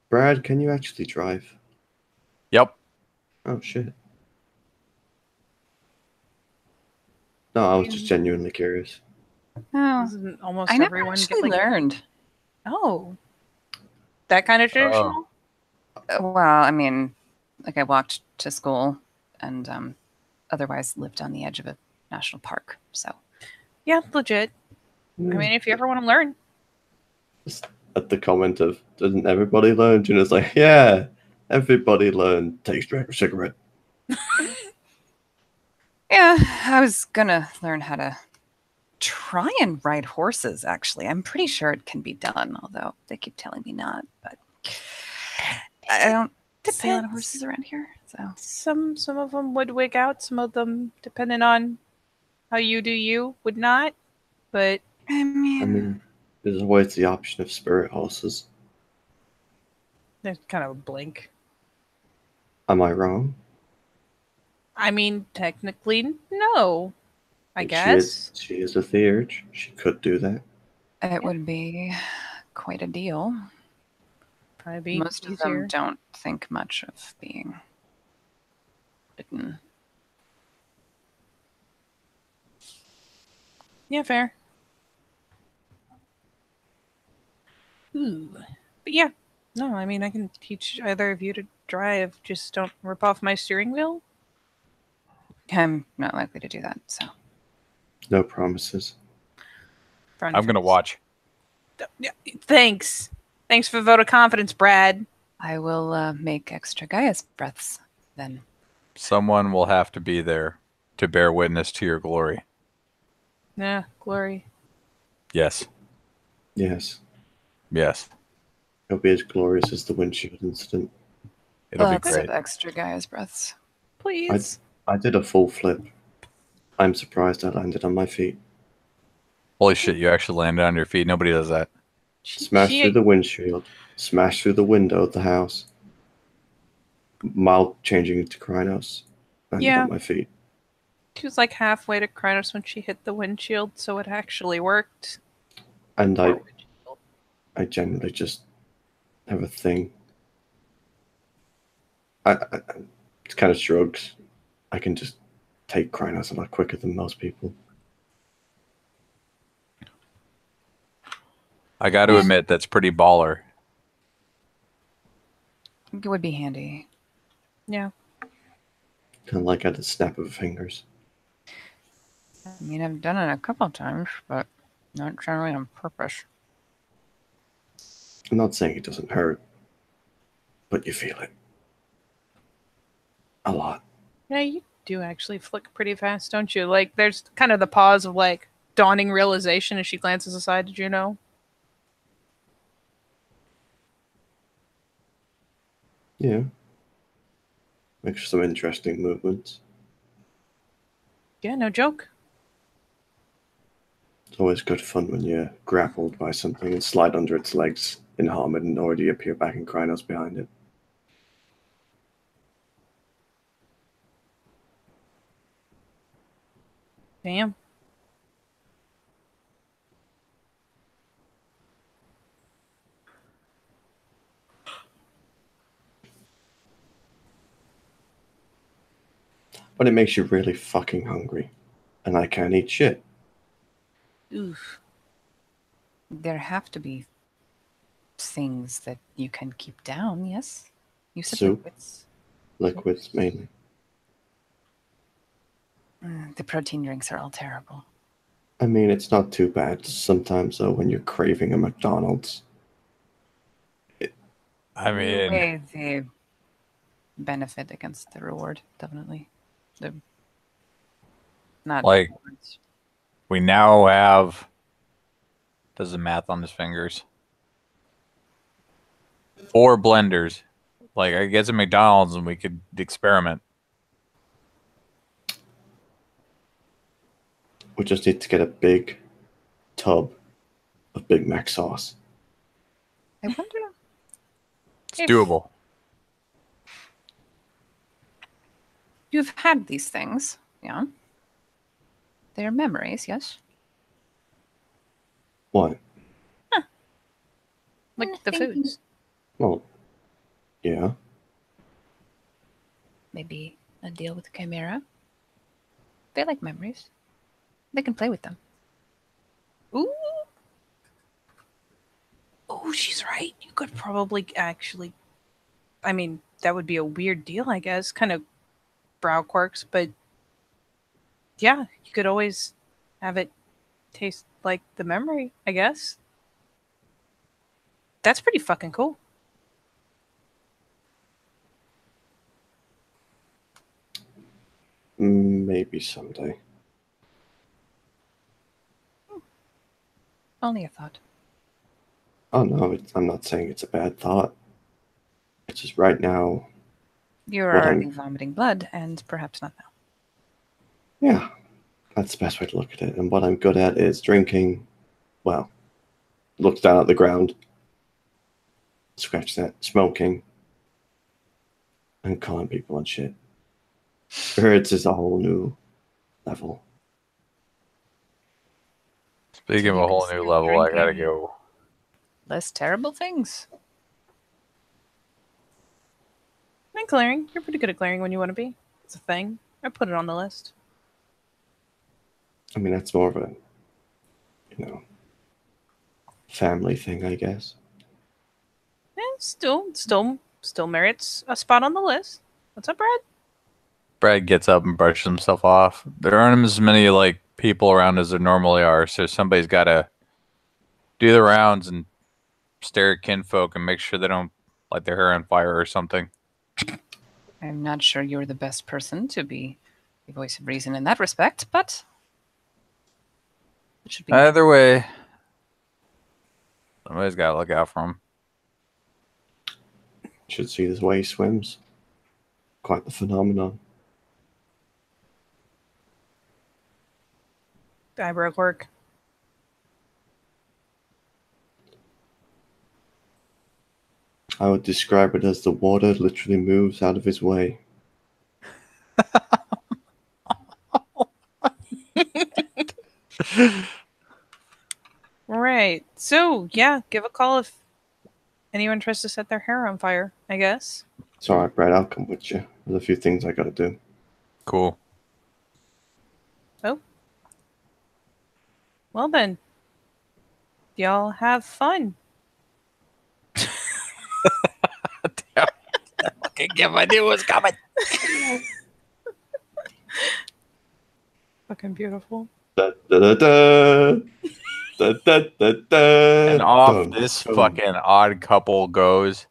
Brad, can you actually drive? Yep. Oh, shit. No, I was just genuinely curious. Oh, Isn't almost I never everyone actually get like learned. oh that kind of traditional? Well, I mean, like I walked to school and otherwise lived on the edge of a national park. So Yeah, legit. I mean, if you ever want to learn, Just at the comment of, doesn't everybody learn? Gina's like, yeah, everybody learn. Take a cigarette. yeah, I was gonna learn how to try and ride horses. Actually, I'm pretty sure it can be done, although they keep telling me not. But I don't see a lot of Depends. horses around here. So some of them would wig out, some of them, depending on how you do you, would not. But I I mean, mean, there's always the option of spirit horses. there's kind of a blink. Am I wrong? I mean, technically, no. I Like, guess. She is a theurge. She could do that. it would be quite a deal. Probably be Most of easier. them don't think much of being bitten. Yeah, fair. Ooh. But yeah. No, I mean, I can teach either of you to drive. Just don't rip off my steering wheel. I'm not likely to do that. So No promises. Frowny I'm going to face. watch. Yeah, thanks. Thanks for the vote of confidence, Brad. I will make extra Gaia's breaths then. Someone will have to be there to bear witness to your glory. Yeah, glory. Yes. Yes. Yes. It'll be as glorious as the windshield incident. It'll be Lots great. of extra Gaia's breaths. Please. I did a full flip. I'm surprised I landed on my feet. Holy shit, you actually landed on your feet. Nobody does that. Smashed through the windshield. Smashed through the window of the house. Mild changing into Krynos. Landed Yeah. on my feet. She was like halfway to Krynos when she hit the windshield, so it actually worked. And Poor I windshield. generally just have a thing. It's kind of shrugs. I can just take Krynos a lot quicker than most people. I got to admit, that's pretty baller. I think it would be handy. Yeah. Kind of like at the snap of fingers. I mean, I've done it a couple of times, but not generally on purpose. I'm not saying it doesn't hurt, but you feel it. A lot. Yeah, you do actually flick pretty fast, don't you? Like, there's kind of the pause of, like, dawning realization as she glances aside to Juno. Yeah. Makes some interesting movements. Yeah, no joke. It's always good fun when you're grappled by something and slide under its legs in Harmon and already appear back in Krynos behind it. Damn. But it makes you really fucking hungry. And I can't eat shit. Oof. There have to be things that you can keep down, yes? You said Soup. liquids. Liquids, mainly. The protein drinks are all terrible. I mean, it's not too bad sometimes, though, when you're craving a McDonald's. I mean, Weigh the benefit against the reward, definitely. The not like, we now have, does the math on his fingers, 4 blenders. Like, I guess at McDonald's and we could experiment. We just need to get a big tub of Big Mac sauce. I wonder It's if doable. you've had these things, yeah. They're memories, yes? What? Like the foods. Well, yeah. Maybe a deal with Chimera. They like memories. They can play with them. Ooh. Oh, she's right. You could probably actually. I mean, that would be a weird deal, I guess. Kind of brow quirks, but yeah, you could always have it taste like the memory, I guess. That's pretty fucking cool. Maybe someday. Only a thought. Oh, no, I'm not saying it's a bad thought. It's just right now, You're What already I'm- vomiting blood, and perhaps not now. yeah, that's the best way to look at it. And what I'm good at is drinking, well, looks down at the ground, scratch that, smoking, and calling people on shit. Birds is a whole new level. Speaking So of you a can whole new start level, I gotta drinking. go. Less terrible things. And clearing. You're pretty good at clearing when you want to be. It's a thing. I put it on the list. I mean, that's more of a, family thing, I guess. Yeah, still merits a spot on the list. What's up, Brad? Brad gets up and brushes himself off. There aren't as many like people around as there normally are, so somebody's got to do the rounds and stare at kinfolk and make sure they don't light their hair on fire or something. I'm not sure you're the best person to be the voice of reason in that respect, but it should be. Either way, somebody's got to look out for him. Should see this way he swims. Quite the phenomenon. Eyebrow quirk. I would describe it as the water literally moves out of his way. Right. So, yeah, give a call if anyone tries to set their hair on fire, I guess. It's alright, Brad, I'll come with you. There's a few things I gotta do. Cool. Oh. Well then. Y'all have fun. Fucking give I knew it was coming. Fucking beautiful. Da, da, da, da. Da, da, da, da. And off Dun, this dun. fucking odd couple goes,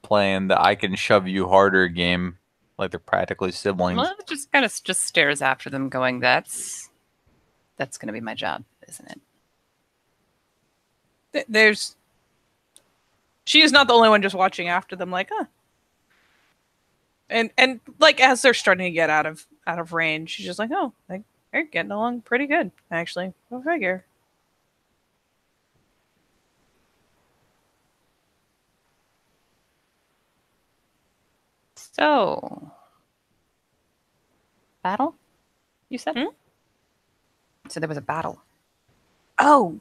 playing the I can shove you harder game like they're practically siblings. Well, it just kind of just stares after them, going, "That's going to be my job, isn't it?" There's She is not the only one just watching after them, like, huh. And like as they're starting to get out of range, she's just like, oh, like they're getting along pretty good, actually. Go figure. So, battle? You said? Hmm? So there was a battle. Oh,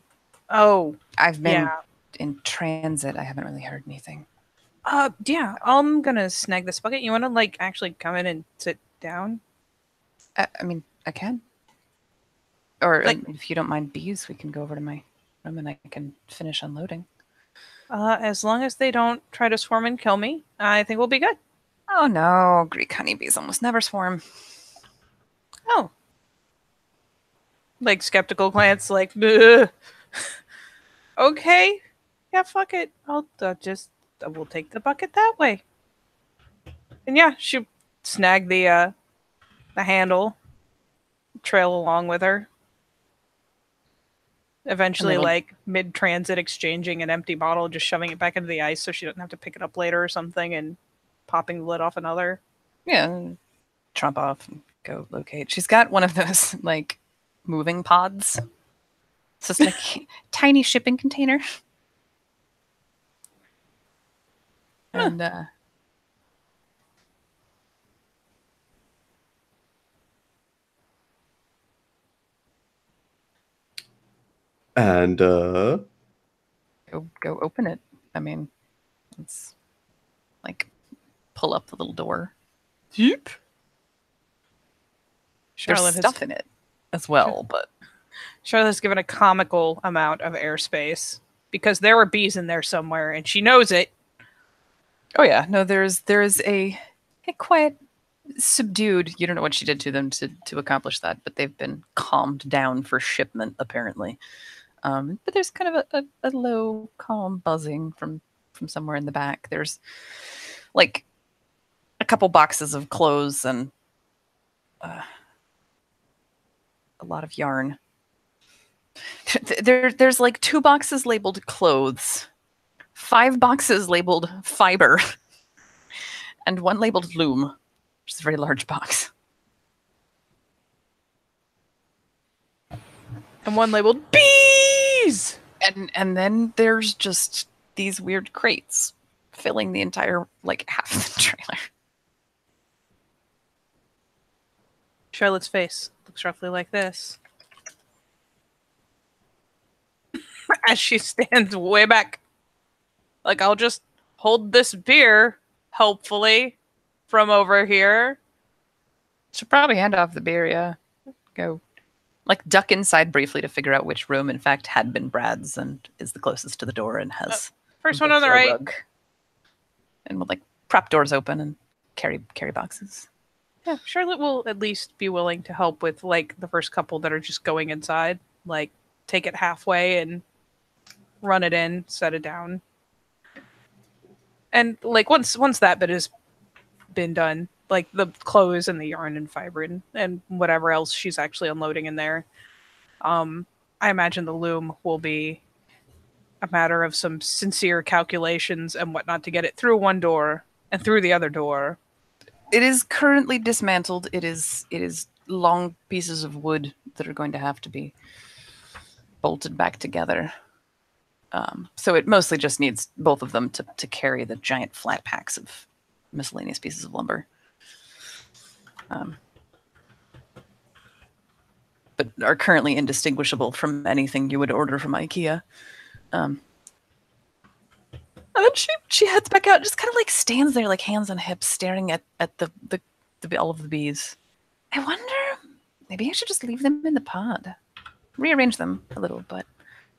I've been yeah. in transit. I haven't really heard anything. Yeah. I'm gonna snag this bucket. You want to like actually come in and sit down? I mean, I can. Or Like- if you don't mind bees, we can go over to my room and I can finish unloading. As long as they don't try to swarm and kill me, I think we'll be good. Oh no, Greek honeybees almost never swarm. Oh. Like skeptical glance, like, "Bleh." Okay, yeah, fuck it. We'll take the bucket that way. And yeah, she snagged the handle, trail along with her. Eventually, Little- like mid transit, exchanging an empty bottle, just shoving it back into the ice so she doesn't have to pick it up later or something, and popping the lid off another. Yeah, tromp off and go locate. She's got one of those like moving pods. So it's like tiny shipping container. And And go open it. I mean, it's like pull up the little door. Yep. There's Charlotte has stuff in it as well, but Charlotte's given a comical amount of airspace because there were bees in there somewhere, and she knows it. oh yeah, no, there's a quiet, subdued. You don't know what she did to them to accomplish that, but they've been calmed down for shipment apparently. But there's kind of a low, calm buzzing from somewhere in the back. There's like a couple boxes of clothes and a lot of yarn. There's like 2 boxes labeled clothes, 5 boxes labeled fiber, and 1 labeled loom, which is a very large box. And one labeled bees. And then there's just these weird crates filling the entire like half of the trailer. Charlotte's face looks roughly like this. As she stands way back. Like, I'll just hold this beer, hopefully, from over here. Should probably hand off the beer, yeah. Go like duck inside briefly to figure out which room in fact had been Brad's and is the closest to the door and has First one on the right. rug. And we'll like prop doors open and carry boxes. Yeah, Charlotte will at least be willing to help with, like, the first couple that are just going inside. Like, take it halfway and run it in, set it down. And, like, once that bit has been done, like, the clothes and the yarn and fiber and whatever else she's actually unloading in there, I imagine the loom will be a matter of some sincere calculations and whatnot to get it through one door and through the other door. It is currently dismantled. It is long pieces of wood that are going to have to be bolted back together. So it mostly just needs both of them to carry the giant flat packs of miscellaneous pieces of lumber. But are currently indistinguishable from anything you would order from IKEA. And then she heads back out, just kind of like stands there, like hands on hips, staring at the all of the bees. I wonder, maybe I should just leave them in the pod, rearrange them a little, but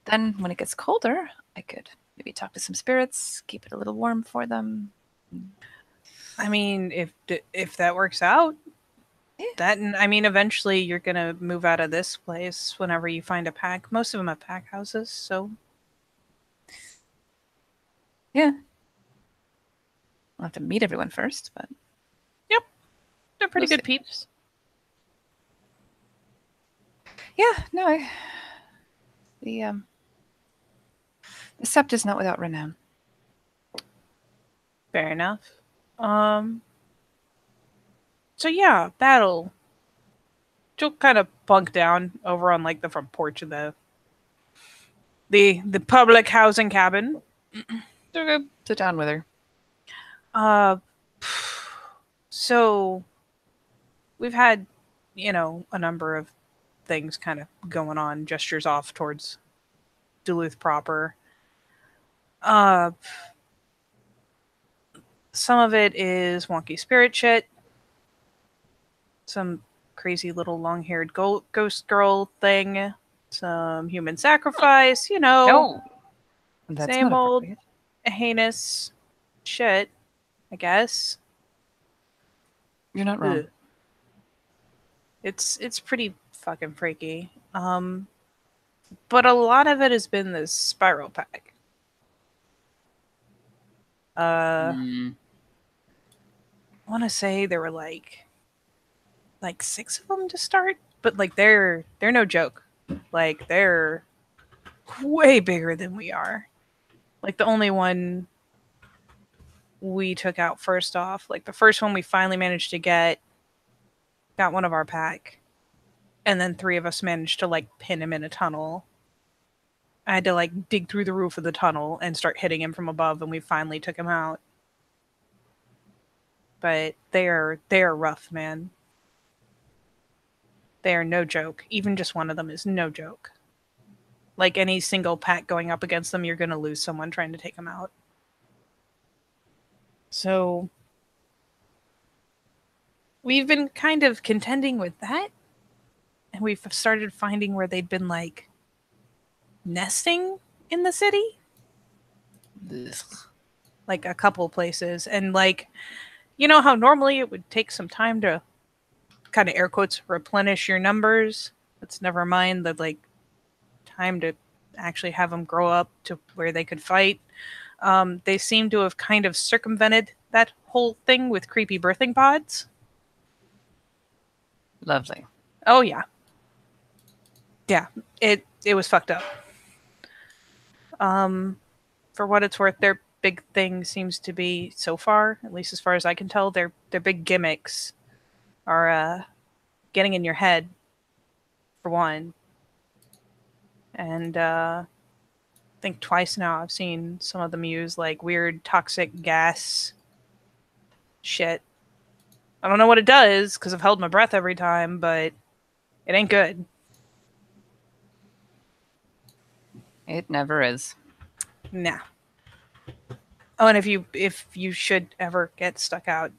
then when it gets colder, I could maybe talk to some spirits, keep it a little warm for them. I mean, if that works out, Yeah. that, and I mean, eventually you're gonna move out of this place whenever you find a pack. Most of them have pack houses, so Yeah. I'll have to meet everyone first, but they're pretty We'll good peeps. yeah, no, the Sept is not without renown. Fair enough. So yeah, battle. She'll kind of bunk down over on like the front porch of the public housing cabin. So go sit down with her. Uh, so we've had, a number of things kind of going on, gestures off towards Duluth proper. Some of it is wonky spirit shit. Some crazy little long-haired ghost girl thing. Some human sacrifice, No, that's same not old appropriate. heinous shit, I guess. You're not wrong. Ugh. It's pretty fucking freaky. But a lot of it has been this spiral pack. Mm. I want to say there were like 6 of them to start, but like they're no joke. Like they're way bigger than we are. Like the only one we took out first off, like the first one we finally managed to got one of our pack, and then 3 of us managed to like pin him in a tunnel. I had to like dig through the roof of the tunnel and start hitting him from above, and we finally took him out. But they are rough, man. They are no joke. Even just one of them is no joke. Like any single pack going up against them, you're going to lose someone trying to take them out. So we've been kind of contending with that. And we've started finding where they'd been like nesting in the city. Ugh. Like a couple places. And like, you know how normally it would take some time to kind of air quotes replenish your numbers? Let's never mind the like time to actually have them grow up to where they could fight. They seem to have kind of circumvented that whole thing with creepy birthing pods. Lovely. Oh yeah. Yeah, it was fucked up. For what it's worth, their big thing seems to be, so far, at least as far as I can tell, their big gimmicks are getting in your head, for one. And I think twice now I've seen some of them use like weird toxic gas shit. I don't know what it does because I've held my breath every time, but it ain't good. It never is. Nah. Oh, and if you should ever get stuck out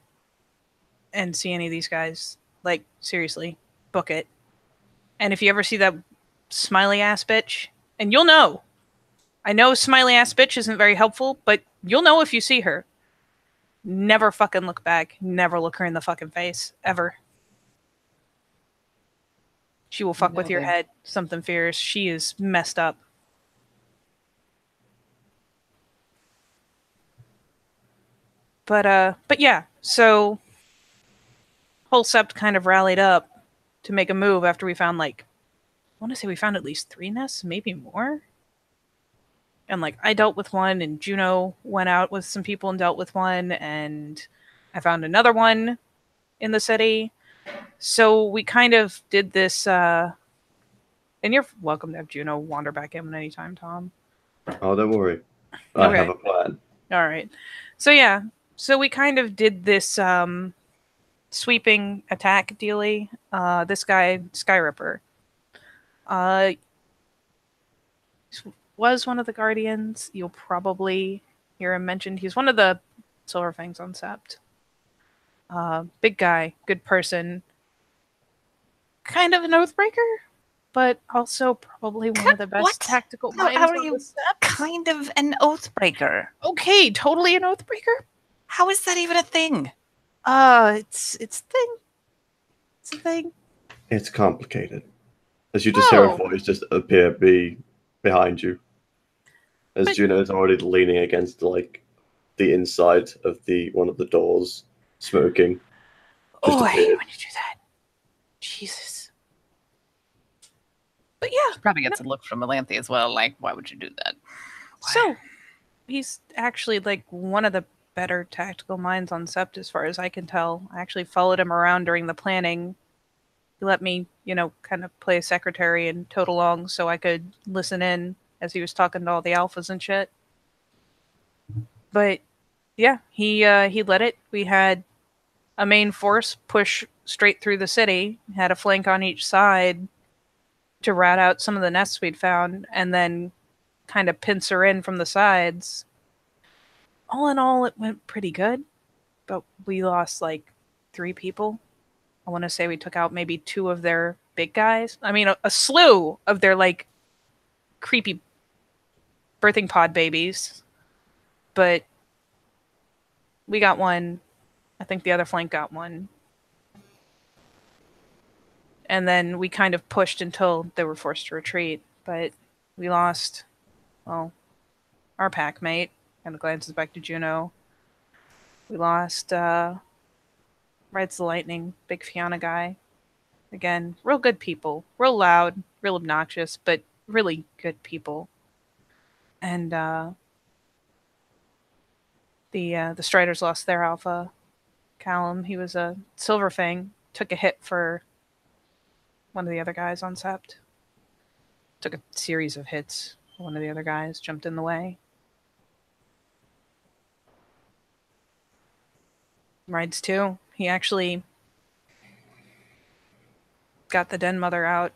and see any of these guys, like seriously, book it. And if you ever see that smiley ass bitch, and you'll know. I know smiley ass bitch isn't very helpful, but you'll know if you see her. Never fucking look back. Never look her in the fucking face. Ever. She will fuck with your Noted. head. Something fierce. She is messed up. But yeah, so whole sept kind of rallied up to make a move after we found I want to say we found at least 3 nests, maybe more. And like I dealt with one, and Juno went out with some people and dealt with one, and I found another one in the city. So we kind of did this, and you're welcome to have Juno wander back in anytime, Tom. Oh, don't worry. I Okay. have a plan. All right. So yeah, so we kind of did this sweeping attack dealy. This guy, Skyripper, was one of the Guardians. You'll probably hear him mentioned. He's one of the Silver Fangs on Sept. Big guy, good person. Kind of an Oathbreaker, but also probably one of the best What? tactical How minds are on you the Sept. kind of an oathbreaker? Okay, totally an Oathbreaker. How is that even a thing? It's a thing. It's a thing. It's complicated. As you just hear a Oh. voice just appear behind you. As But- Juno is already leaning against like the inside of one of the doors, smoking. Just Oh, I hate appeared. when you do that. Jesus. But yeah, Probably gets a look from Melanthe as well. Like, why would you do that? so he's actually like one of the better tactical minds on Sept as far as I can tell. I actually followed him around during the planning. He let me, kind of play secretary and tote along so I could listen in as he was talking to all the alphas and shit. But yeah, he led it. We had a main force push straight through the city, had a flank on each side to rat out some of the nests we'd found, and then kind of pincer in from the sides. All in all, it went pretty good, but we lost like 3 people. I want to say we took out maybe 2 of their big guys. I mean, a slew of their like creepy birthing pod babies, but we got one. I think the other flank got one. And then we kind of pushed until they were forced to retreat, but we lost, well, our pack mate. Kind of glances back to Juno. We lost Rides the Lightning, big Fiona guy. Again, real good people. Real loud, real obnoxious, but really good people. And the Striders lost their alpha. Callum, he was a Silverfang, took a hit for one of the other guys on Sept. Took a series of hits. One of the other guys jumped in the way. Rides too. He actually got the den mother out,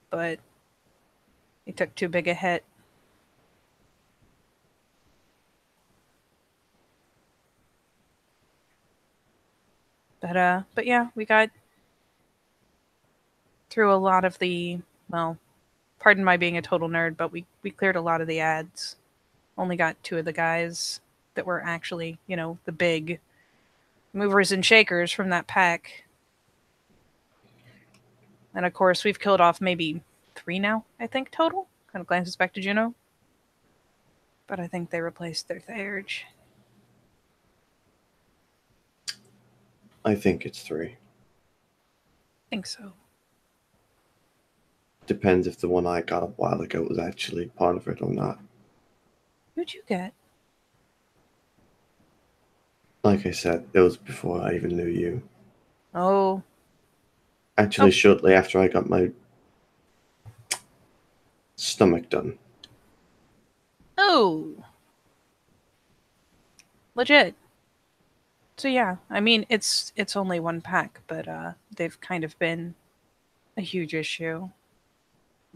but he took too big a hit. But yeah, we got through a lot of the, well, pardon my being a total nerd, but we cleared a lot of the ads. Only got 2 of the guys that were actually, the big movers and shakers from that pack. And of course, we've killed off maybe 3 now, I think, total. Kind of glances back to Juno. But I think they replaced their Theurge. I think it's 3. I think so. Depends if the one I got a while ago was actually part of it or not. Who'd you get? Like I said, it was before I even knew you. Oh. Actually, shortly after I got my stomach done. Oh. Legit. So yeah, I mean, it's only 1 pack, but they've kind of been a huge issue.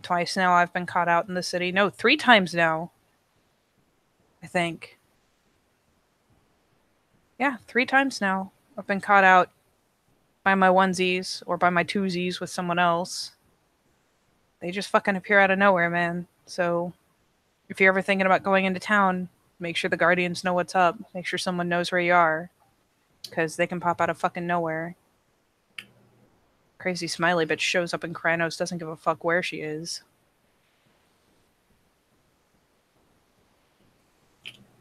Twice now I've been caught out in the city. No, 3 times now. I think. Yeah, 3 times now. I've been caught out by my onesies or by my twosies with someone else. They just fucking appear out of nowhere, man. So if you're ever thinking about going into town, make sure the Guardians know what's up. Make sure someone knows where you are. Because they can pop out of fucking nowhere. Crazy smiley bitch shows up in Kranos, doesn't give a fuck where she is.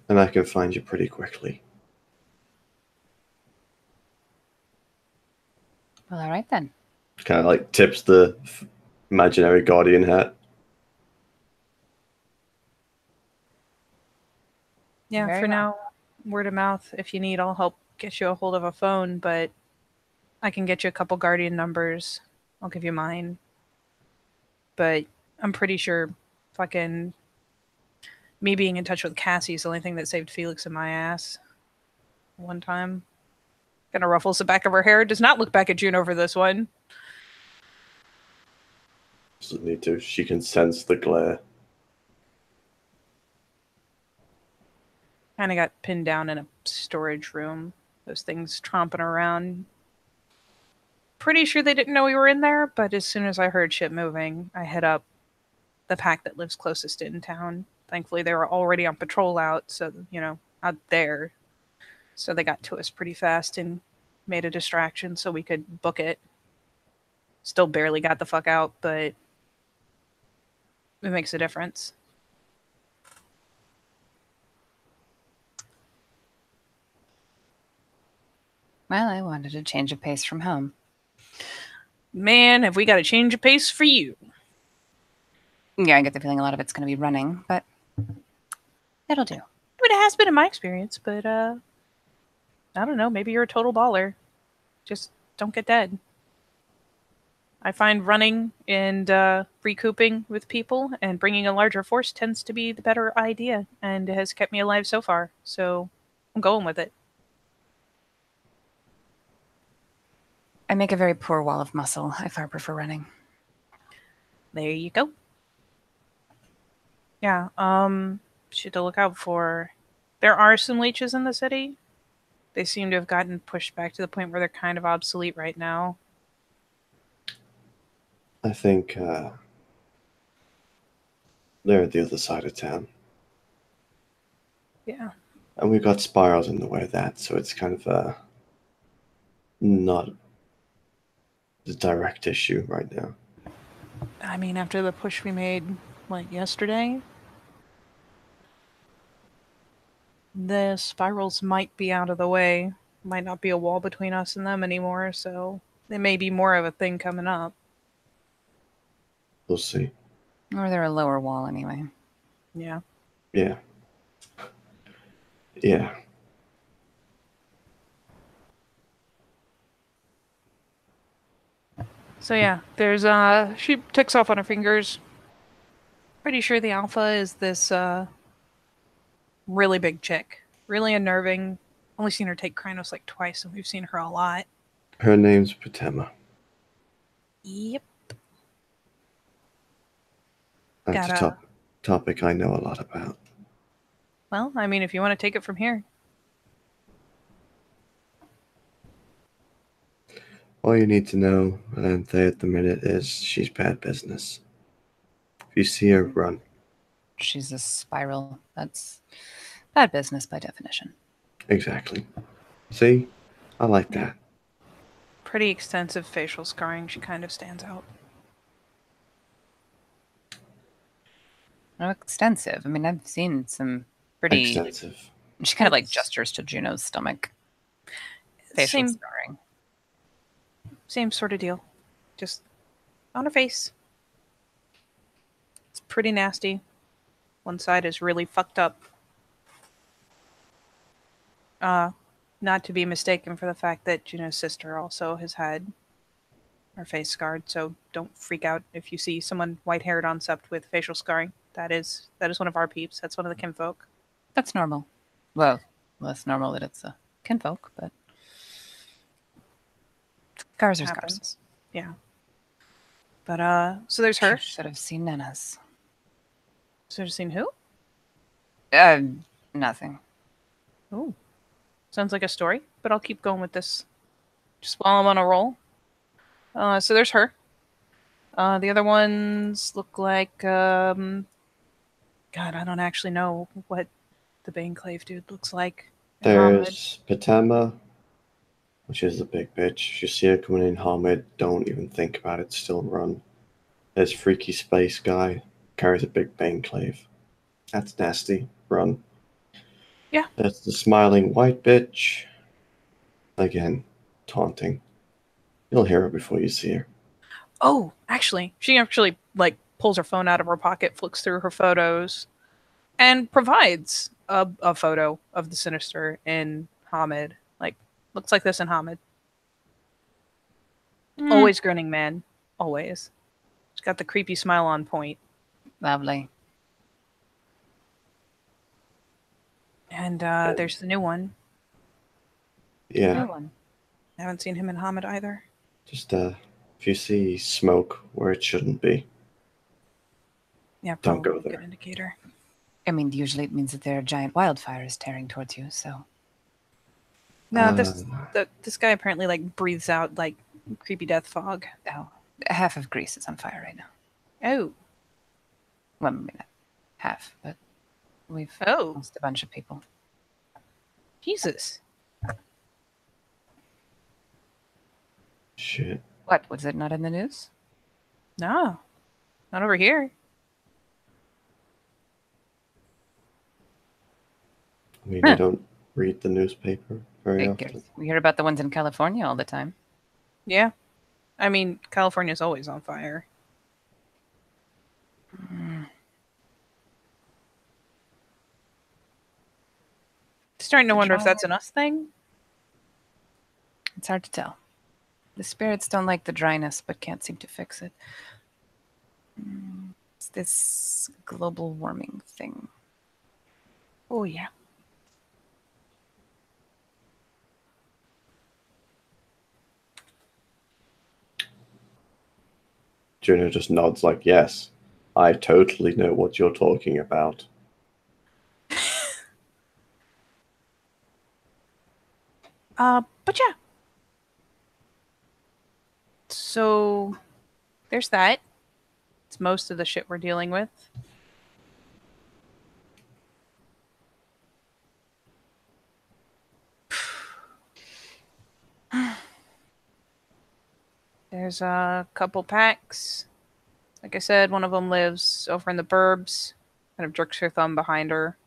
And I can find you pretty quickly. Well, all right then. Kind of like tips the imaginary Guardian hat. Yeah, Very for well. now, word of mouth. If you need, I'll help get you a hold of a phone, but I can get you a couple Guardian numbers. I'll give you mine. But I'm pretty sure fucking me being in touch with Cassie is the only thing that saved Felix in my ass. One time. Kinda ruffles the back of her hair. Does not look back at June over this one. Doesn't need to. She can sense the glare. Kinda got pinned down in a storage room. Those things tromping around. Pretty sure they didn't know we were in there, but as soon as I heard shit moving, I hit up the pack that lives closest in town. Thankfully, they were already on patrol out, so, out there. So they got to us pretty fast and made a distraction so we could book it. Still barely got the fuck out, but it makes a difference. Well, I wanted a change of pace from home. Man, have we got to change of pace for you. Yeah, I get the feeling a lot of it's going to be running, but it'll do. It has been in my experience, but I don't know. Maybe you're a total baller. Just don't get dead. I find running and recouping with people and bringing a larger force tends to be the better idea and has kept me alive so far. So I'm going with it. I make a very poor wall of muscle. I far prefer running. There you go. Yeah, shit to look out for. There are some leeches in the city. They seem to have gotten pushed back to the point where they're kind of obsolete right now. I think they're at the other side of town. Yeah. And we've got spirals in the way of that, so it's kind of not the direct issue right now. I mean, after the push we made, like, yesterday, the spirals might be out of the way. Might not be a wall between us and them anymore, so there may be more of a thing coming up. We'll see. Or they're a lower wall anyway. Yeah. Yeah. Yeah. So yeah, there's she ticks off on her fingers. Pretty sure the alpha is this really big chick. Really unnerving. Only seen her take Krynos like twice, and we've seen her a lot. Her name's Patema. Yep. That's a topic I know a lot about. Well, I mean, if you want to take it from here. All you need to know, Alanthe, at the minute is she's bad business. If you see her, run. She's a spiral. That's bad business by definition. Exactly. See? I like that. Pretty extensive facial scarring. She kind of stands out. Oh, extensive. I mean, I've seen some pretty. Extensive. She kind of like gestures to Juno's stomach. Facial scarring. Same sort of deal. Just on her face. It's pretty nasty. One side is really fucked up. Not to be mistaken for the fact that Juno's sister also has had her face scarred, so don't freak out if you see someone white-haired on Sept with facial scarring. That is one of our peeps. That's one of the kinfolk. That's normal. Well, less normal that it's a kinfolk, but scars are scars. Yeah. But so there's her. Should have seen Nana's. Should have seen who? Nothing. Oh. Sounds like a story, but I'll keep going with this. Just while I'm on a roll. So there's her. The other ones look like, God, I don't actually know what the Baneclave dude looks like. There's Patema, which is the big bitch. You see her coming in, Hamid, don't even think about it, still run. There's Freaky Space Guy, carries a big Baneclave. That's nasty, run. Yeah. There's the smiling white bitch. Again, taunting. You'll hear her before you see her. Oh, she actually like pulls her phone out of her pocket, flicks through her photos, and provides a photo of the Sinister in Hamid. Like, looks like this in Hamid. Always grinning man. Always. She's got the creepy smile on point. Lovely. And there's the new one. Yeah. New one. I haven't seen him in Hamid either. Just if you see smoke where it shouldn't be, Yeah, don't probably go a good there. indicator. I mean, usually it means that there are giant wildfires tearing towards you, so. No, this guy apparently like breathes out like creepy death fog. Oh, half of Greece is on fire right now. Oh. Well, maybe not half, but we've lost a bunch of people. Jesus. Shit. What? Was it not in the news? No. Not over here. I mean, I don't read the newspaper very often. We hear about the ones in California all the time. Yeah. I mean, California's always on fire. Starting to They're wonder if trying that's it. an us thing. It's hard to tell. The spirits don't like the dryness, but can't seem to fix it. It's this global warming thing. Oh yeah. Juno just nods like, yes, I totally know what you're talking about. But yeah. So there's that. It's most of the shit we're dealing with. There's a couple packs. Like I said, one of them lives over in the burbs. Kind of jerks her thumb behind her.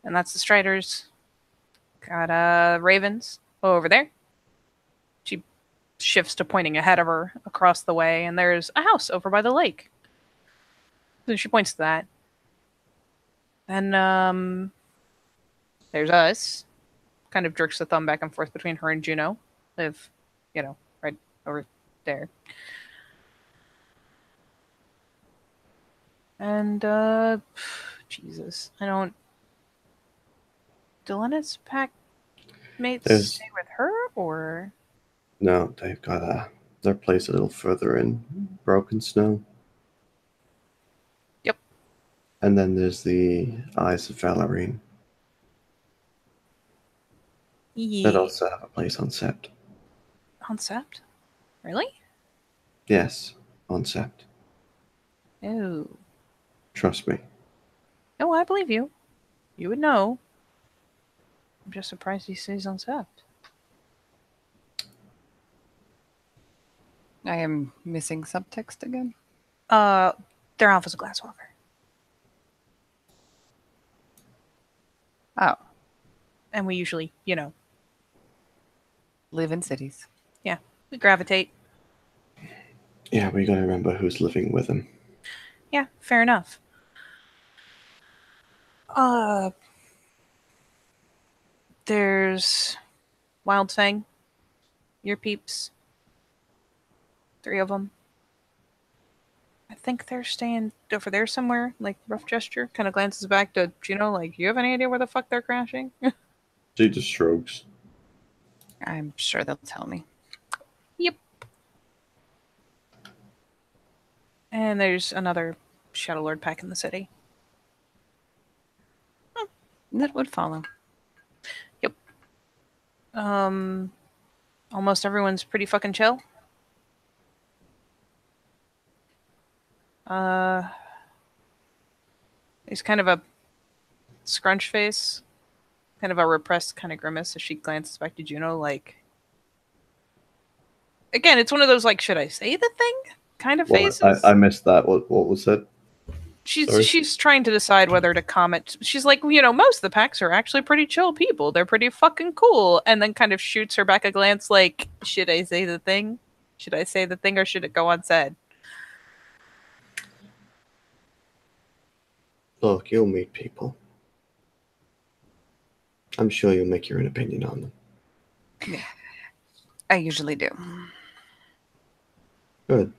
And that's the Striders. Got Ravens over there. She shifts to pointing ahead of her across the way, and there's a house over by the lake. So she points to that. Then there's us. Kind of jerks the thumb back and forth between her and Juno. Live, right over there. And Jesus, I don't. Do Lena's pack mates stay with her, or No, they've got their place a little further in Broken Snow. Yep. And then there's the Eyes of Valerine. That also have a place on Sept. On Sept? Really? Yes, on Sept. Oh. Trust me. No, I believe you. You would know. I'm just surprised he stays on Sept. I am missing subtext again. Their Alpha's a glasswalker. Oh, And we usually, live in cities. we gravitate. Yeah, we gotta remember who's living with him. Yeah, fair enough. There's Wild Fang. Your peeps. 3 of them. I think they're staying over there somewhere, like rough gesture. Kind of glances back to Juno, like, you have any idea where the fuck they're crashing? She just shrugs. I'm sure they'll tell me. Yep. And there's another Shadow Lord pack in the city. That would follow. Yep. Almost everyone's pretty fucking chill. There's kind of a scrunch face, kind of a repressed kind of grimace as she glances back to Juno, like, again, it's one of those, like, should I say the thing kind of faces. I missed that. What was said? Sorry? She's trying to decide whether to comment. She's like, most of the packs are actually pretty chill people. They're pretty fucking cool. And then kind of shoots her back a glance like, should I say the thing? Should I say the thing or should it go unsaid? Look, you'll meet people. I'm sure you'll make your own opinion on them. I usually do. Good.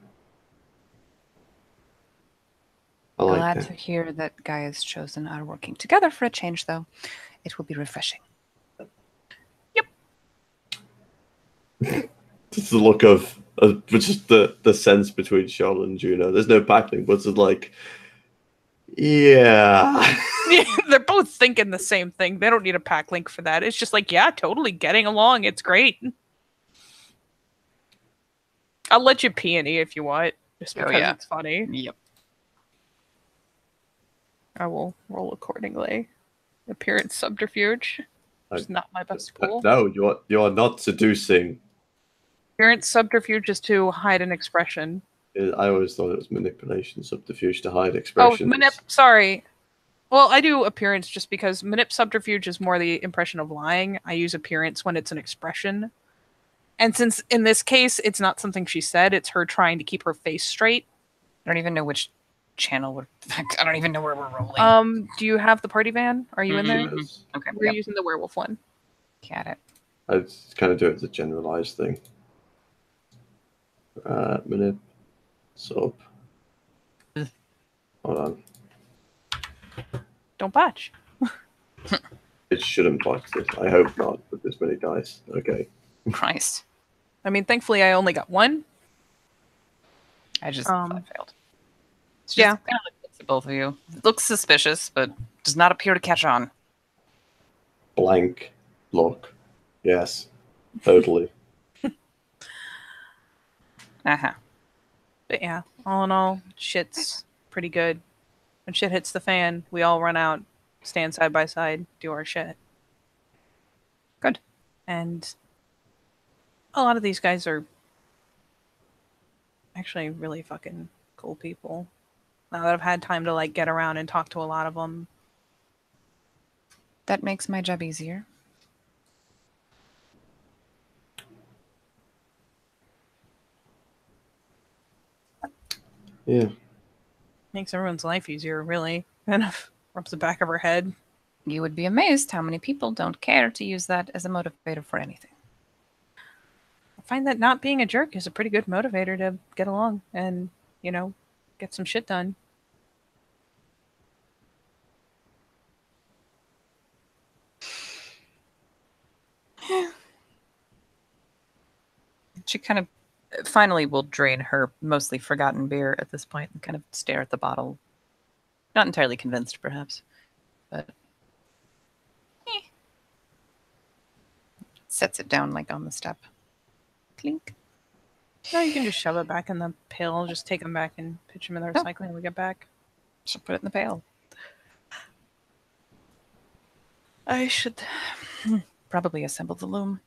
I like Glad that. to hear that Gaia's chosen are working together for a change, though. It will be refreshing. Just the look of just the sense between Charlotte and Juno. There's no backling, but it's like, yeah. They're both thinking the same thing. They don't need a pack link for that. It's just like, yeah, totally getting along. It's great. I'll let you peony if you want, just because it's funny. Yep. I will roll accordingly. Appearance subterfuge. Which is not my best pool. No, you are not seducing. Appearance subterfuge is to hide an expression. I always thought it was manipulation, subterfuge to hide expressions. Oh, sorry. Well, I do appearance just because subterfuge is more the impression of lying. I use appearance when it's an expression. And since in this case, it's not something she said, it's her trying to keep her face straight. I don't even know which channel would affect. I don't even know where we're rolling. Do you have the party van? Are you in there? Yes. Okay, We're yep, using the werewolf one. got it. I just kind of do it as a generalized thing. Minute. Sub. Hold on. Don't botch. It shouldn't botch this. I hope not with this many dice. Okay. Christ. I mean, thankfully, I only got one. I just Um, failed. It's just yeah. kind of looks at both of you. It looks suspicious, but does not appear to catch on. Blank look. Yes. Totally. Uh-huh. But yeah, all in all, shit's pretty good. When shit hits the fan, we all run out, stand side by side, do our shit. Good. And a lot of these guys are actually really fucking cool people. Now that I've had time to like get around and talk to a lot of them. That makes my job easier. Yeah. Makes everyone's life easier, really. Kind of rubs the back of her head. You would be amazed how many people don't care to use that as a motivator for anything. I find that not being a jerk is a pretty good motivator to get along and, you know, get some shit done. She kind of finally will drain her mostly forgotten beer at this point and kind of stare at the bottle. Not entirely convinced, perhaps, but sets it down like on the step. Clink. No, you can just shove it back in the pail. Just take them back and pitch them in the recycling when we get back. She'll put it in the pail. I should probably assemble the loom.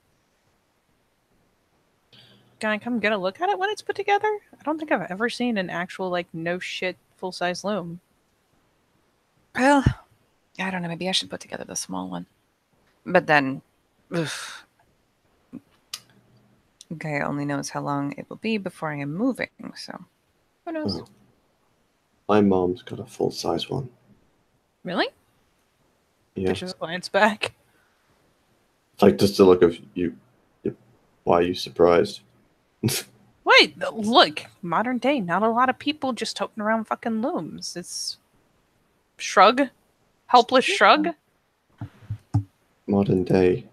Can I come get a look at it when it's put together? I don't think I've ever seen an actual, like, no shit full-size loom. Well, I don't know. Maybe I should put together the small one. But then, oof. Gaia only knows how long it will be before I am moving, so who knows? Oh. My mom's got a full size one. Really? Yeah. Pitches a glance back. Like just the look of you. Why are you surprised? Wait, look. Modern day. Not a lot of people just toting around fucking looms. It's... Shrug? Helpless shrug? Modern day.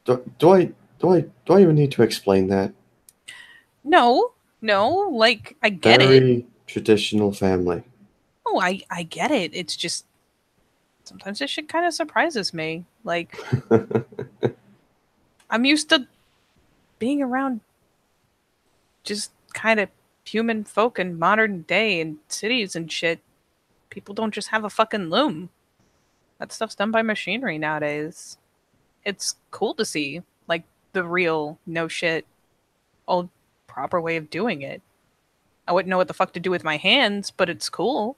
Do I even need to explain that? No. Like, I get it. Very traditional family. Oh, I get it. It's just... Sometimes this shit kind of surprises me. Like, I'm used to being around just kind of human folk in modern day in cities and shit. People don't just have a fucking loom. That stuff's done by machinery nowadays. It's cool to see, like, the real, no shit, old proper way of doing it. I wouldn't know what the fuck to do with my hands, but it's cool.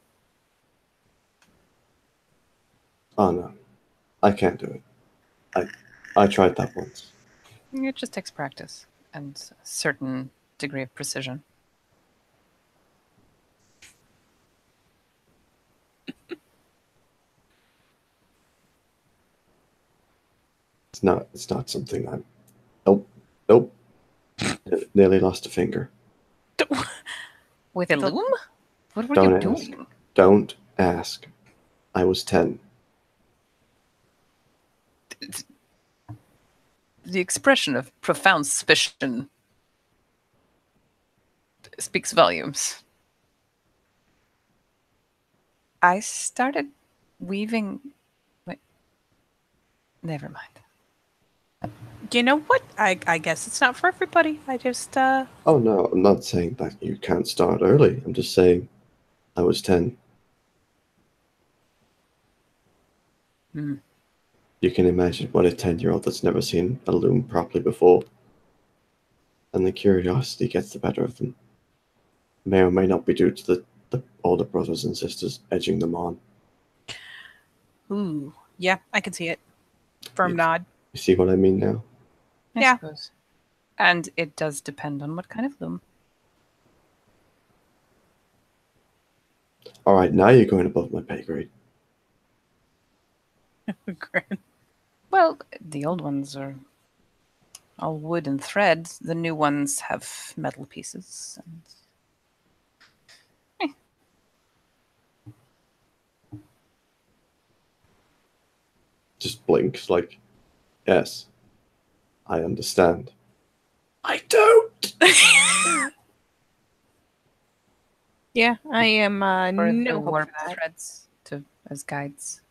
Oh no, I can't do it. I tried that once. It just takes practice and a certain degree of precision. It's not something I'm. Nope. Nearly lost a finger. With a The- loom? What were Don't you ask. doing? Don't ask. I was 10. The expression of profound suspicion speaks volumes. I started weaving. Wait. Never mind. You know what? I guess it's not for everybody. I just, Oh no, I'm not saying that you can't start early. I'm just saying I was 10. Hmm. You can imagine what a 10-year-old that's never seen a loom properly before. And the curiosity gets the better of them. May or may not be due to the older brothers and sisters edging them on. ooh. Yeah, I can see it. Firm Yes. nod. You see what I mean now? I Yeah. suppose. And it does depend on what kind of loom. All right, now you're going above my pay grade. Well, the old ones are all wood and thread. The new ones have metal pieces. And... Just blinks like, yes, I understand. I don't. Yeah, I am Or no the hope for warp that. threads as guides.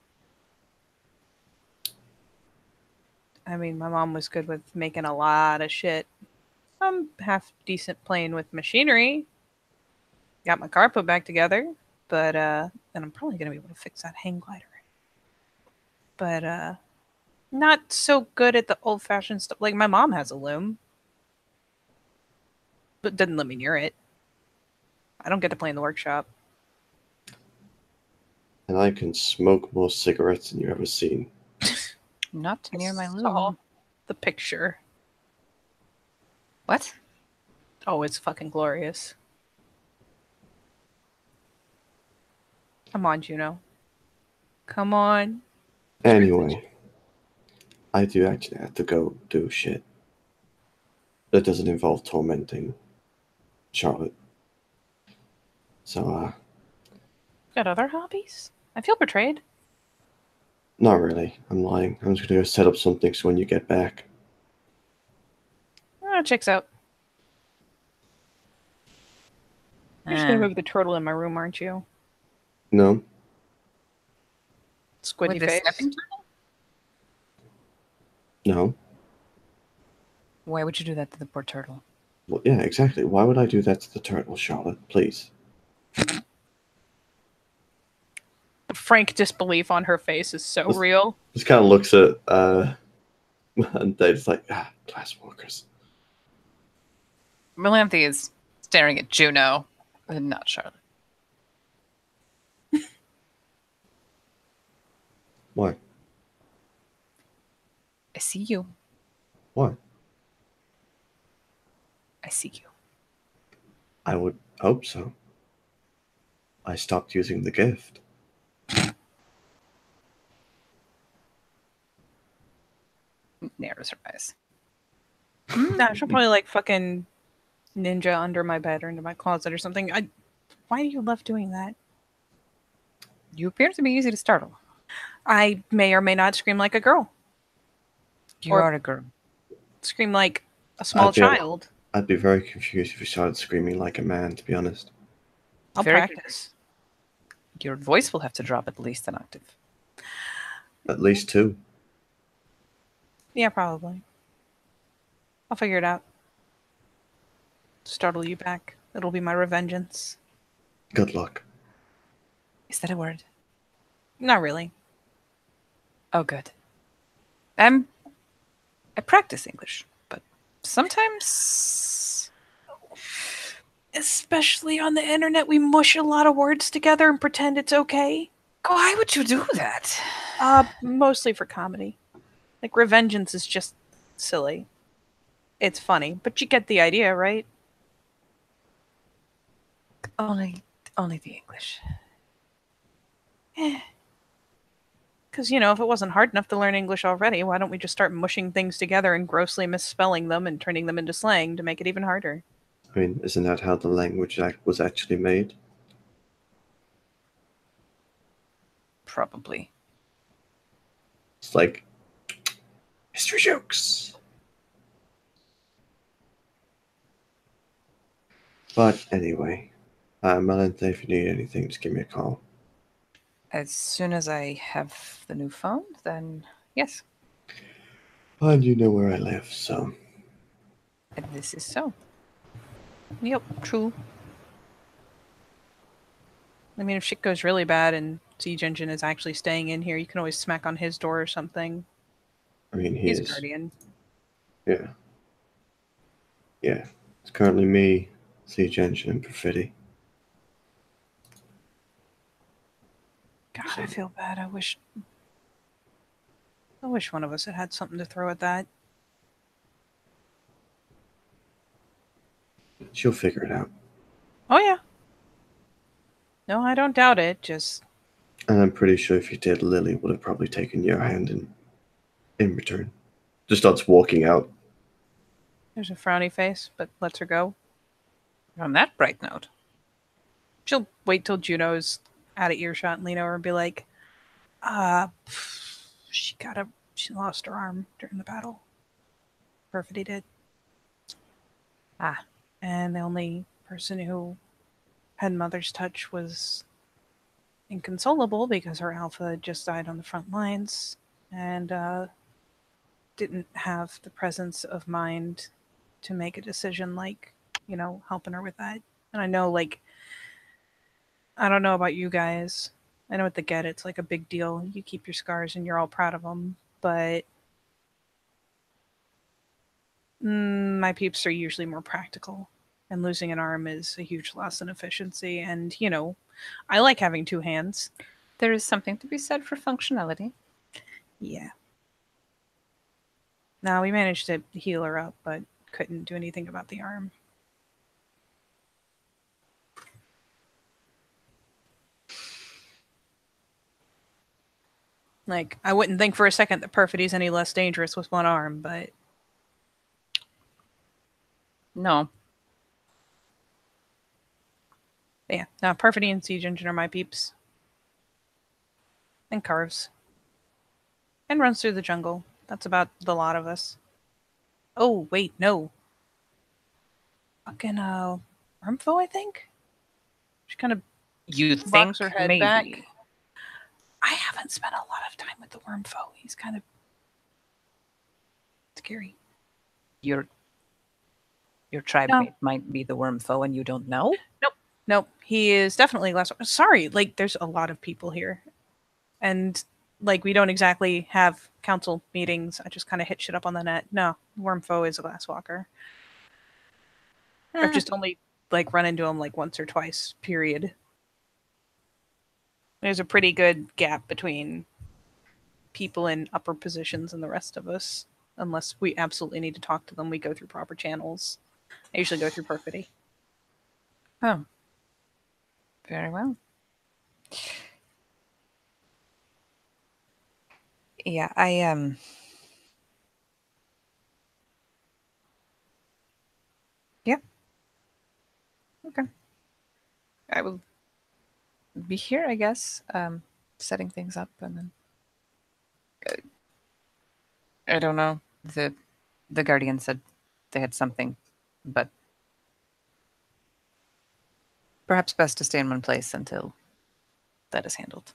I mean, my mom was good with making a lot of shit. I'm half decent playing with machinery. Got my car put back together, but and I'm probably gonna be able to fix that hang glider. But not so good at the old-fashioned stuff. Like my mom has a loom, but didn't let me near it. I don't get to play in the workshop. And I can smoke more cigarettes than you've ever seen. Not near my Saw loom. the picture. What? Oh, it's fucking glorious. Come on, Juno. Come on. Anyway, I do actually have to go do shit. That doesn't involve tormenting Charlotte. So, Got other hobbies? I feel betrayed. not really. I'm lying. I'm just gonna go set up something so when you get back. Oh, checks out. You're just gonna move the turtle in my room, aren't you? No? Squiddy With the face. snapping turtle? No? Why would you do that to the poor turtle? Well, yeah, exactly. Why would I do that to the turtle, Charlotte? Please. The frank disbelief on her face is so real. Just kind of looks at, and Dave's like, glass walkers. Melanthe is staring at Juno, and not Charlotte. Why? I see you. Why? I see you. I would hope so. I stopped using the gift. Narrows her eyes. Nah, she'll probably like fucking ninja under my bed or into my closet or something. Why do you love doing that? You appear to be easy to startle. I may or may not scream like a girl. You Or- are a girl. Scream like a small child. I'd be very confused if you started screaming like a man, to be honest. I'll Very practice. Your voice will have to drop at least an octave. At least 2. Yeah, probably. I'll figure it out. Startle you back. It'll be my revengeance. Good luck. Is that a word? Not really. Oh, good. I practice English, but sometimes Especially on the internet, we mush a lot of words together and pretend it's okay. why would you do that? Mostly for comedy. Like, revengeance is just silly. It's funny, but you get the idea, right? Only the English. Because, if it wasn't hard enough to learn English already, why don't we just start mushing things together and grossly misspelling them and turning them into slang to make it even harder? I mean, isn't that how the language was actually made? Probably. It's like history jokes. But anyway, Melanthe, if you need anything, just give me a call. As soon as I have the new phone, then yes. And you know where I live, so. And this is so. Yep, true. I mean, if shit goes really bad and Siege Engine is actually staying in here, you can always smack on his door or something. I mean, He's a guardian. Yeah. Yeah. It's currently me, Siege Engine, and Perfidy. God, I feel bad. I wish one of us had had something to throw at that. She'll figure it out. Oh, yeah. No, I don't doubt it. Just And I'm pretty sure if you did, Lily would have probably taken your hand in return. Just starts walking out. there's a frowny face, but lets her go. On that bright note, She'll wait till Juno's out of earshot and lean over and be like, she lost her arm during the battle. Perfidy did. Ah. And the only person who had Mother's touch was inconsolable because her alpha just died on the front lines and didn't have the presence of mind to make a decision like, helping her with that. And I know, like, I don't know about you guys. I know at the Get it's like a big deal. You keep your scars and you're all proud of them, but my peeps are usually more practical, and losing an arm is a huge loss in efficiency. And I like having two hands. there is something to be said for functionality. Yeah. Now we managed to heal her up, but couldn't do anything about the arm. Like, I wouldn't think for a second that Perfidy's any less dangerous with one arm, but No. yeah. Now Perfidy and Siege Engine are my peeps. And carves. And runs through the jungle. That's about the lot of us. Oh, wait, no. Fucking, Rumfo, I think? She kind of You think rocks her head maybe. back. I haven't spent a lot of time with the Wormfoe. He's kind of scary. Your tribe No. mate might be the worm foe and you don't know? Nope, he is definitely less. Sorry, like, there's a lot of people here. And, like, we don't exactly have council meetings. I just kind of hit shit up on the net. No, Wormfoe is a glasswalker. I've just only, like, run into him, like, once or twice, period. There's a pretty good gap between people in upper positions and the rest of us. Unless we absolutely need to talk to them, we go through proper channels. I usually go through Perfidy. Oh. Very well. Yeah, Yeah. Okay. I will be here, I guess, setting things up, and then I don't know. The Guardian said they had something, but perhaps best to stay in one place until that is handled.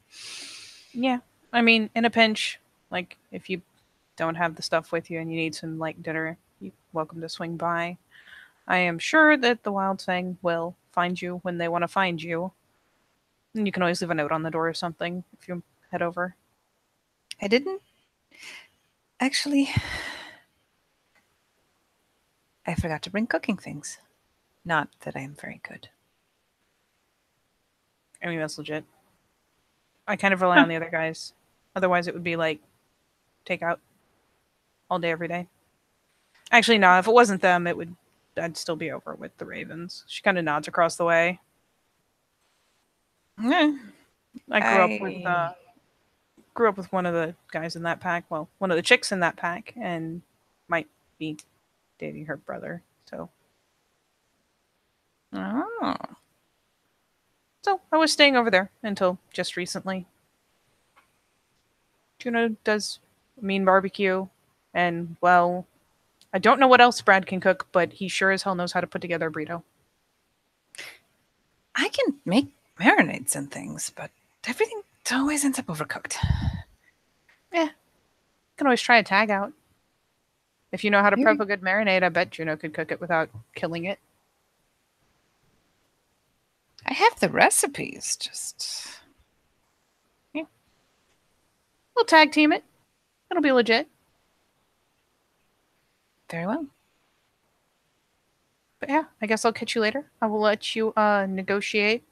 Yeah. I mean, in a pinch, like, if you don't have the stuff with you and you need some light dinner, you're welcome to swing by. I am sure that the Wild Thing will find you when they want to find you. And you can always leave a note on the door or something if you head over. I didn't actually. I forgot to bring cooking things. Not that I am very good. I mean, that's legit. I kind of rely on the other guys. Otherwise, it would be like takeout all day, every day. Actually, no. If it wasn't them, I'd still be over with the Ravens. She kind of nods across the way. Yeah. I grew up with one of the guys in that pack. Well, one of the chicks in that pack, and might be dating her brother. So Oh. I was staying over there until just recently. Tuna does mean barbecue, and, well, I don't know what else Brad can cook, but he sure as hell knows how to put together a burrito. I can make marinades and things, but everything always ends up overcooked. You can always try a tag out. If you know how to prep a good marinade, I bet Juno could cook it without killing it. I have the recipes, just... We'll tag team it. It'll be legit. Very well. But yeah, I guess I'll catch you later. I will let you negotiate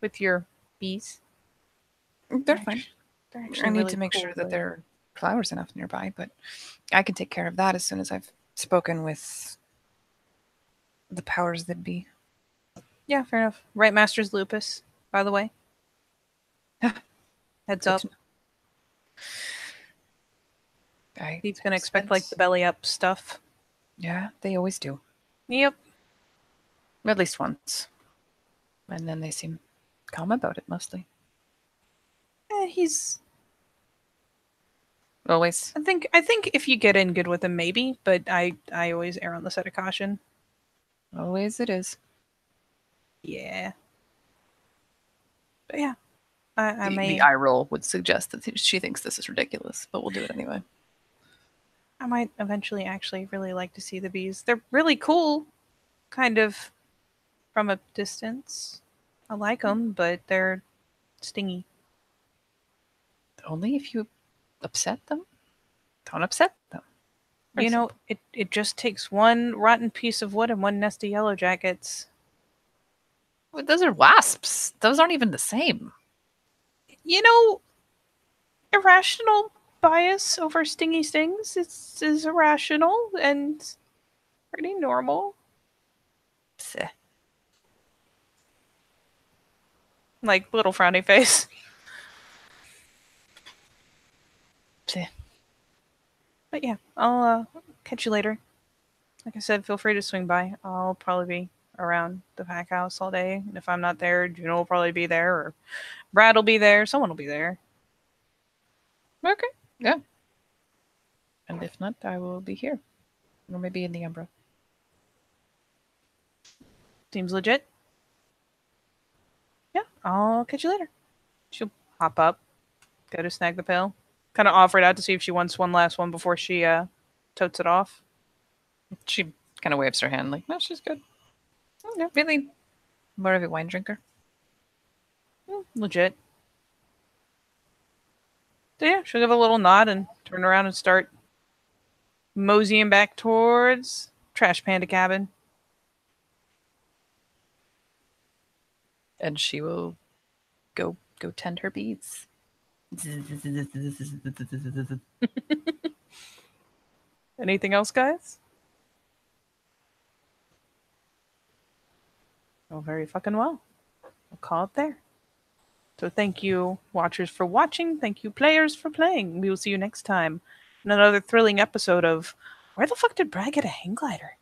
with your bees. They're fine. They're I actually need really to make cool, sure that but- there are flowers enough nearby, but I can take care of that as soon as I've spoken with the powers that be. Yeah, fair enough. Right Master's lupus, by the way. Heads up. He's gonna expect like the belly up stuff. Yeah, they always do. Yep. At least once. And then they seem calm about it mostly. He's. Always. I think if you get in good with him, maybe. But I always err on the side of caution. Always it is. Yeah. But yeah, I may. The eye roll would suggest that she thinks this is ridiculous, but we'll do it anyway. I might eventually actually really like to see the bees. They're really cool, kind of from a distance. I like them, but they're stingy. Only if you upset them. Don't upset them. You know, it just takes one rotten piece of wood and one nest of yellow jackets. Well, those are wasps. Those aren't even the same. You know, irrational bias over stingy stings is irrational and pretty normal. Pseh. Like little frowny face. Pseh. But yeah, I'll catch you later. Like I said, feel free to swing by. I'll probably be around the pack house all day. And if I'm not there, Juno will probably be there, or Brad will be there. Someone will be there. Okay. Yeah. And if not, I will be here. Or maybe in the Umbra. Seems legit. Yeah, I'll catch you later. She'll hop up, go to snag the pill. Kind of offer it out to see if she wants one last one before she totes it off. She kind of waves her hand like, no, she's good. Yeah, really more of a wine drinker. Legit. So yeah, she'll give a little nod and turn around and start moseying back towards Trash Panda cabin. And she will go tend her bees. Anything else, guys? Oh, very fucking well. I'll call it there. So thank you, watchers, for watching. Thank you, players, for playing. We will see you next time in another thrilling episode of Where the fuck did Brad get a hang glider?